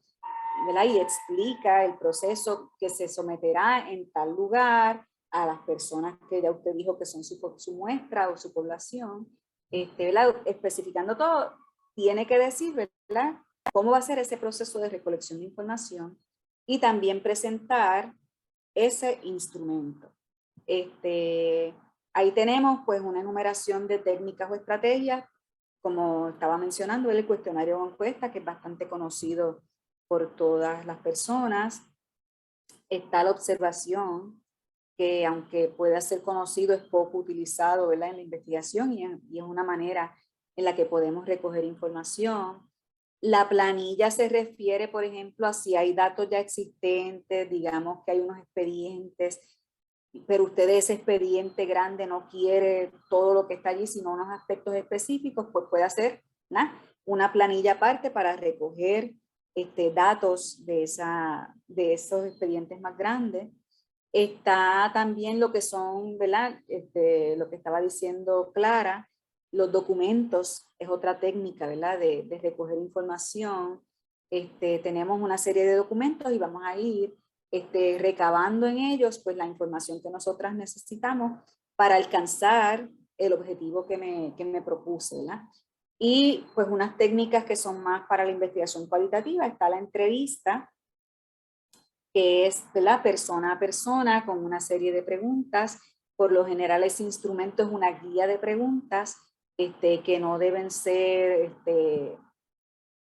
¿verdad? Y explica el proceso que se someterá en tal lugar a las personas que ya usted dijo que son su muestra o su población, ¿verdad? Especificando todo, tiene que decir, ¿verdad? Cómo va a ser ese proceso de recolección de información y también presentar ese instrumento. Ahí tenemos pues una enumeración de técnicas o estrategias, como estaba mencionando, el cuestionario o encuesta, que es bastante conocido por todas las personas. Está la observación, que aunque pueda ser conocido, es poco utilizado, ¿verdad? En la investigación y es una manera en la que podemos recoger información. La planilla se refiere, por ejemplo, a si hay datos ya existentes, digamos que hay unos expedientes, pero usted de ese expediente grande no quiere todo lo que está allí, sino unos aspectos específicos, pues puede hacer una planilla aparte para recoger datos de esos expedientes más grandes. Está también lo que son, ¿verdad? Lo que estaba diciendo Clara, los documentos es otra técnica, ¿verdad? De recoger información. Tenemos una serie de documentos y vamos a ir recabando en ellos pues la información que nosotras necesitamos para alcanzar el objetivo que me propuse, ¿verdad? Y pues unas técnicas que son más para la investigación cualitativa, está la entrevista, que es, ¿verdad?, persona a persona con una serie de preguntas. Por lo general ese instrumento es una guía de preguntas que no deben ser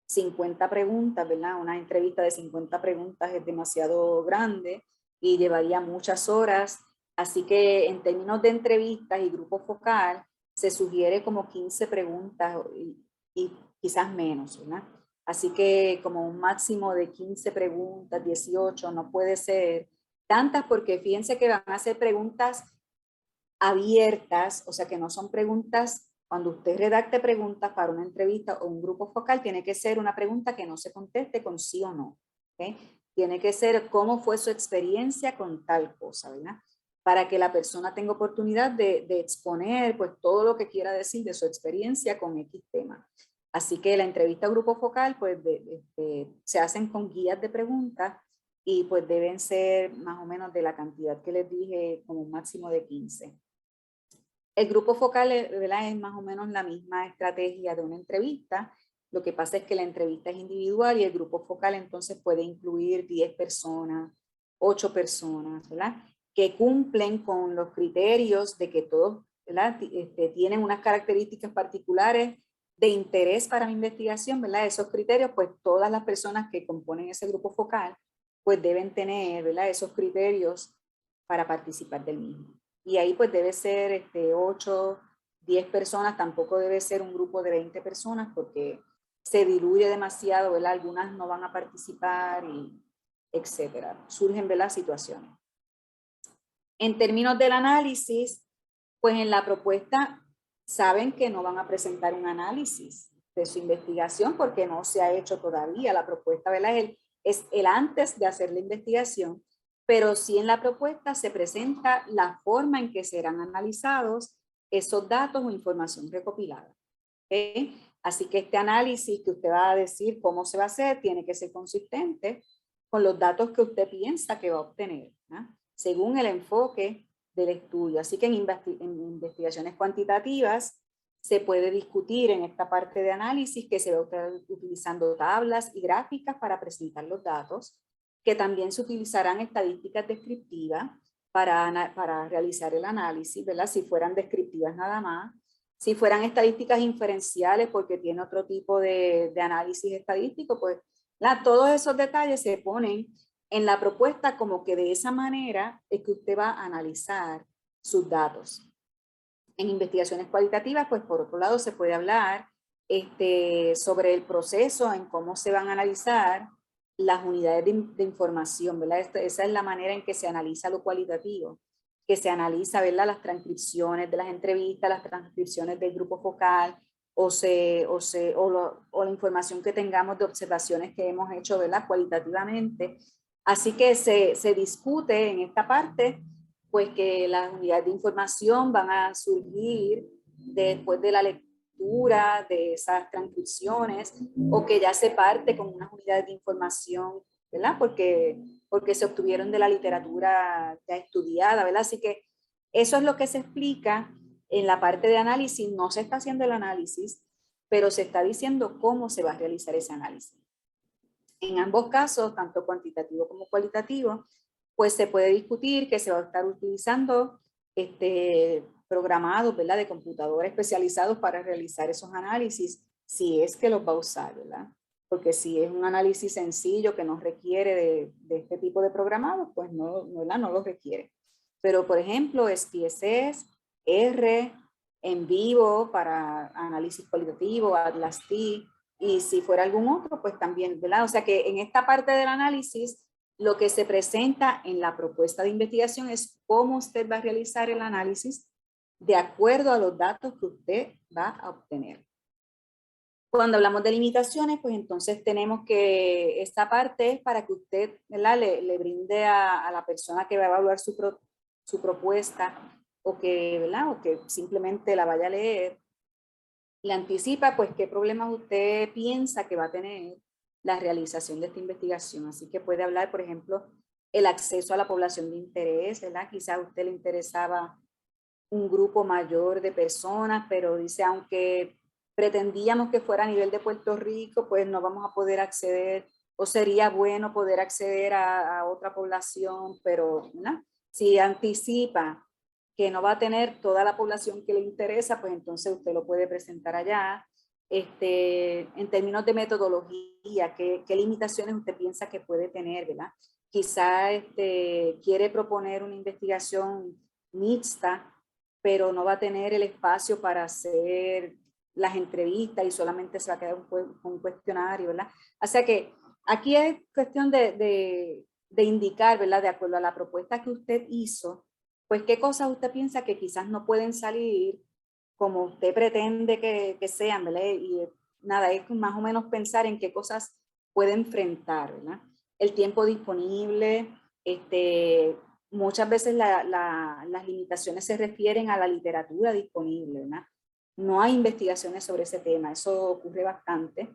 50 preguntas, ¿verdad? Una entrevista de 50 preguntas es demasiado grande y llevaría muchas horas. Así que en términos de entrevistas y grupo focal, se sugiere como 15 preguntas y quizás menos, ¿verdad? Así que como un máximo de 15 preguntas, 18, no puede ser tantas porque fíjense que van a ser preguntas abiertas, o sea que no son preguntas, cuando usted redacte preguntas para una entrevista o un grupo focal, tiene que ser una pregunta que no se conteste con sí o no, ¿okay? Tiene que ser cómo fue su experiencia con tal cosa, ¿verdad? Para que la persona tenga oportunidad de exponer pues todo lo que quiera decir de su experiencia con X tema. Así que la entrevista a grupo focal pues se hacen con guías de preguntas y pues deben ser más o menos de la cantidad que les dije, como un máximo de 15. El grupo focal, ¿verdad?, es más o menos la misma estrategia de una entrevista. Lo que pasa es que la entrevista es individual y el grupo focal entonces puede incluir 10 personas, 8 personas, ¿verdad?, que cumplen con los criterios de que todos, ¿verdad?, tienen unas características particulares de interés para mi investigación, ¿verdad? Esos criterios, pues todas las personas que componen ese grupo focal, pues deben tener, ¿verdad?, esos criterios para participar del mismo. Y ahí pues debe ser 8, 10 personas, tampoco debe ser un grupo de 20 personas porque se diluye demasiado, ¿verdad? Algunas no van a participar y etcétera. Surgen, ¿verdad?, situaciones. En términos del análisis, pues en la propuesta saben que no van a presentar un análisis de su investigación porque no se ha hecho todavía. La propuesta, ¿verdad?, es el antes de hacer la investigación, pero sí en la propuesta se presenta la forma en que serán analizados esos datos o información recopilada. ¿Okay? Así que este análisis que usted va a decir cómo se va a hacer tiene que ser consistente con los datos que usted piensa que va a obtener, ¿no?, según el enfoque del estudio. Así que en investigaciones cuantitativas se puede discutir en esta parte de análisis que se va a estar utilizando tablas y gráficas para presentar los datos, que también se utilizarán estadísticas descriptivas para realizar el análisis, ¿verdad?, si fueran descriptivas nada más. Si fueran estadísticas inferenciales porque tiene otro tipo de análisis estadístico, pues todos esos detalles se ponen en la propuesta como que de esa manera es que usted va a analizar sus datos. En investigaciones cualitativas, pues por otro lado se puede hablar sobre el proceso en cómo se van a analizar las unidades de información, ¿verdad? Esa es la manera en que se analiza lo cualitativo, que se analiza, ¿verdad?, las transcripciones de las entrevistas, las transcripciones del grupo focal, o la información que tengamos de observaciones que hemos hecho, ¿verdad?, cualitativamente. Así que se discute en esta parte, pues que las unidades de información van a surgir después de la lectura de esas transcripciones, o que ya se parte con unas unidades de información, ¿verdad?, porque se obtuvieron de la literatura ya estudiada, ¿verdad? Así que eso es lo que se explica en la parte de análisis. No se está haciendo el análisis, pero se está diciendo cómo se va a realizar ese análisis. En ambos casos, tanto cuantitativo como cualitativo, pues se puede discutir que se va a estar utilizando programados, ¿verdad?, de computadores especializados para realizar esos análisis, si es que los va a usar, ¿verdad? Porque si es un análisis sencillo que no requiere de este tipo de programados, pues no lo requiere. Pero, por ejemplo, SPSS, R, En Vivo para análisis cualitativo, Atlas-T, y si fuera algún otro, pues también, ¿verdad? O sea que en esta parte del análisis, lo que se presenta en la propuesta de investigación es cómo usted va a realizar el análisis de acuerdo a los datos que usted va a obtener. Cuando hablamos de limitaciones, pues entonces tenemos que esta parte es para que usted, ¿verdad?, le brinde a la persona que va a evaluar su propuesta o que, ¿verdad?, o que simplemente la vaya a leer, le anticipa pues qué problemas usted piensa que va a tener la realización de esta investigación. Así que puede hablar, por ejemplo, el acceso a la población de interés, ¿verdad? Quizá a usted le interesaba un grupo mayor de personas, pero dice, aunque pretendíamos que fuera a nivel de Puerto Rico, pues no vamos a poder acceder, o sería bueno poder acceder a otra población, pero ¿no? Si anticipa que no va a tener toda la población que le interesa, pues entonces usted lo puede presentar allá. En términos de metodología, ¿qué limitaciones usted piensa que puede tener, ¿verdad? Quizá quiere proponer una investigación mixta, pero no va a tener el espacio para hacer las entrevistas y solamente se va a quedar un cuestionario, ¿verdad? O sea que aquí es cuestión de indicar, ¿verdad? De acuerdo a la propuesta que usted hizo, pues qué cosas usted piensa que quizás no pueden salir como usted pretende que sean, ¿verdad? Y nada, es más o menos pensar en qué cosas puede enfrentar, ¿verdad? El tiempo disponible, muchas veces las limitaciones se refieren a la literatura disponible, ¿verdad? No hay investigaciones sobre ese tema, eso ocurre bastante.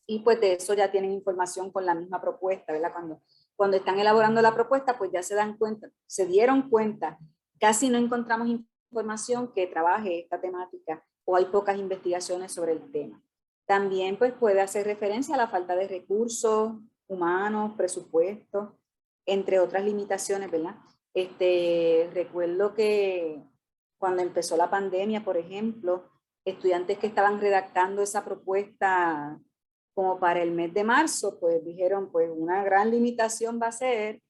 Y pues de eso ya tienen información con la misma propuesta, ¿verdad? Cuando están elaborando la propuesta, pues ya se dieron cuenta, casi no encontramos información que trabaje esta temática o hay pocas investigaciones sobre el tema. También pues puede hacer referencia a la falta de recursos humanos, presupuestos, entre otras limitaciones, ¿verdad? Recuerdo que cuando empezó la pandemia, por ejemplo, estudiantes que estaban redactando esa propuesta como para el mes de marzo, pues dijeron, pues una gran limitación va a ser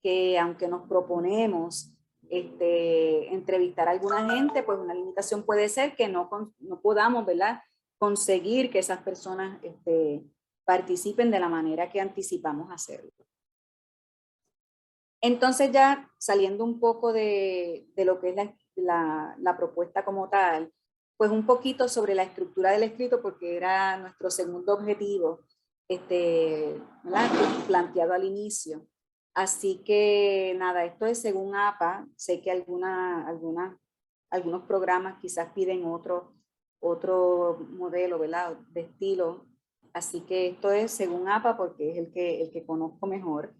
que aunque nos proponemos entrevistar a alguna gente, pues una limitación puede ser que no podamos, ¿verdad?, conseguir que esas personas participen de la manera que anticipamos hacerlo. Entonces ya saliendo un poco de lo que es la propuesta como tal, pues un poquito sobre la estructura del escrito, porque era nuestro segundo objetivo planteado al inicio. Así que nada, esto es según APA. Sé que algunos programas quizás piden otro modelo, ¿verdad?, de estilo. Así que esto es según APA porque es el que conozco mejor.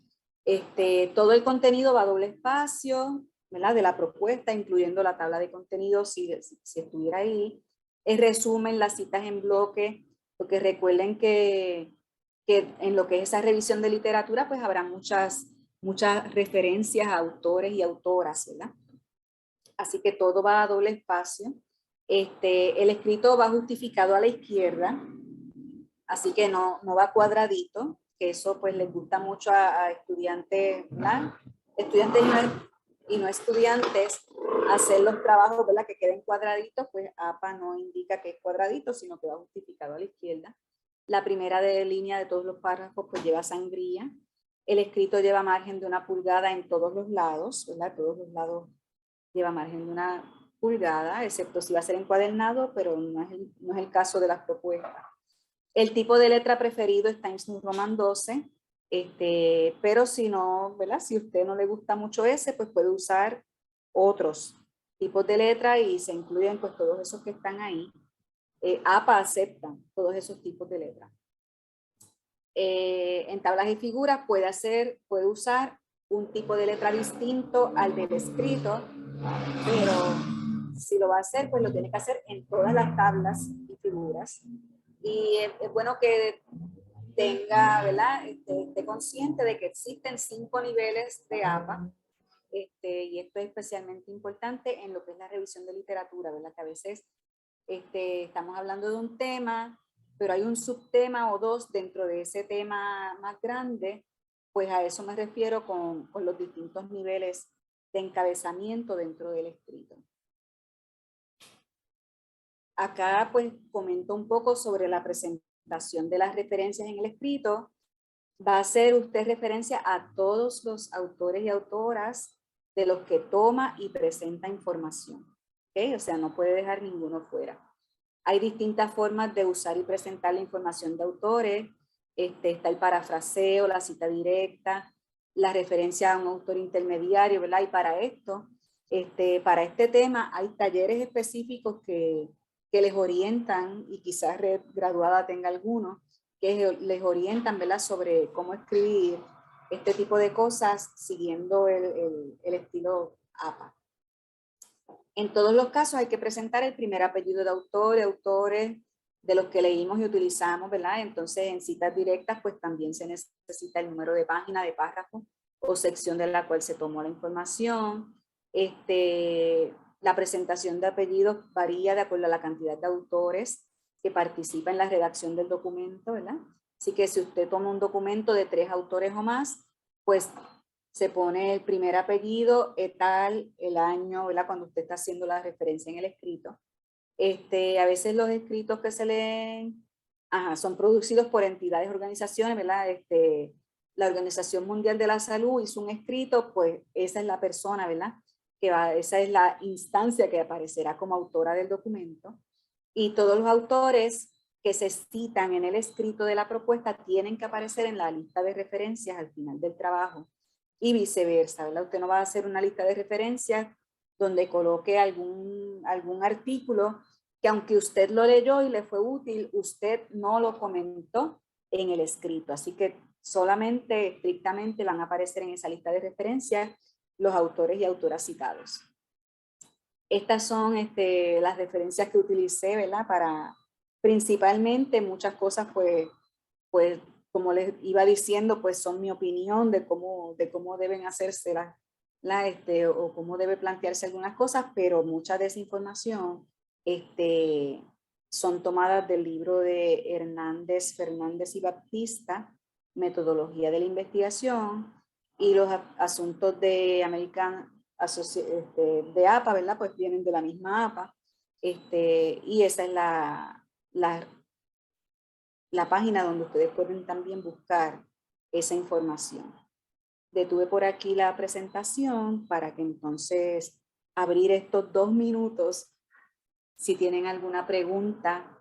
Todo el contenido va a doble espacio, ¿verdad?, de la propuesta, incluyendo la tabla de contenido si estuviera ahí. El resumen, las citas en bloque, porque recuerden que en lo que es esa revisión de literatura, pues habrá muchas referencias a autores y autoras, ¿verdad? Así que todo va a doble espacio. El escrito va justificado a la izquierda, así que no va cuadradito, que eso pues les gusta mucho a estudiantes, ¿verdad?, estudiantes y no estudiantes, hacer los trabajos, ¿verdad?, que queden cuadraditos. Pues APA no indica que es cuadradito, sino que va justificado a la izquierda. La primera línea de todos los párrafos pues lleva sangría. El escrito lleva margen de 1 pulgada en todos los lados, ¿verdad? Todos los lados lleva margen de 1 pulgada, excepto si va a ser encuadernado, pero no es el caso de las propuestas. El tipo de letra preferido es Times New Roman 12, pero si no, ¿verdad?, si a usted no le gusta mucho ese, pues puede usar otros tipos de letra y se incluyen pues todos esos que están ahí. APA acepta todos esos tipos de letra. En tablas y figuras puede usar un tipo de letra distinto al del escrito, pero si lo va a hacer, pues lo tiene que hacer en todas las tablas y figuras. Y es bueno que tenga, ¿verdad?, esté consciente de que existen 5 niveles de APA, y esto es especialmente importante en lo que es la revisión de literatura, ¿verdad?, que a veces estamos hablando de un tema, pero hay un subtema o dos dentro de ese tema más grande. Pues a eso me refiero con los distintos niveles de encabezamiento dentro del escrito. Acá pues comento un poco sobre la presentación de las referencias en el escrito. Va a hacer usted referencia a todos los autores y autoras de los que toma y presenta información, ¿okay? O sea, no puede dejar ninguno fuera. Hay distintas formas de usar y presentar la información de autores. Está el parafraseo, la cita directa, la referencia a un autor intermediario, ¿verdad? Y para esto, para este tema, hay talleres específicos que les orientan, y quizás Red Graduada tenga algunos, que les orientan, ¿verdad?, sobre cómo escribir este tipo de cosas siguiendo el estilo APA. En todos los casos hay que presentar el primer apellido de autor, autores de los que leímos y utilizamos, ¿verdad? Entonces, en citas directas, pues también se necesita el número de página, de párrafo o sección de la cual se tomó la información. La presentación de apellidos varía de acuerdo a la cantidad de autores que participan en la redacción del documento, ¿verdad? Así que si usted toma un documento de 3 autores o más, pues se pone el primer apellido, tal, el año, ¿verdad?, cuando usted está haciendo la referencia en el escrito. A veces los escritos que se leen son producidos por entidades, organizaciones, ¿verdad? La Organización Mundial de la Salud hizo un escrito, pues esa es la persona, ¿verdad?, esa es la instancia que aparecerá como autora del documento. Y todos los autores que se citan en el escrito de la propuesta tienen que aparecer en la lista de referencias al final del trabajo. Y viceversa, ¿verdad? Usted no va a hacer una lista de referencias donde coloque algún artículo que aunque usted lo leyó y le fue útil, usted no lo comentó en el escrito. Así que solamente, estrictamente, van a aparecer en esa lista de referencias los autores y autoras citados. Estas son las referencias que utilicé, ¿verdad? Para principalmente muchas cosas, pues como les iba diciendo, pues son mi opinión de cómo deben hacerse o cómo debe plantearse algunas cosas, pero mucha de esa información son tomadas del libro de Hernández, Fernández y Baptista, Metodología de la Investigación, y los asuntos de de APA, ¿verdad? Pues vienen de la misma APA, y esa es la página donde ustedes pueden también buscar esa información. Detuve por aquí la presentación para que entonces abrir estos 2 minutos si tienen alguna pregunta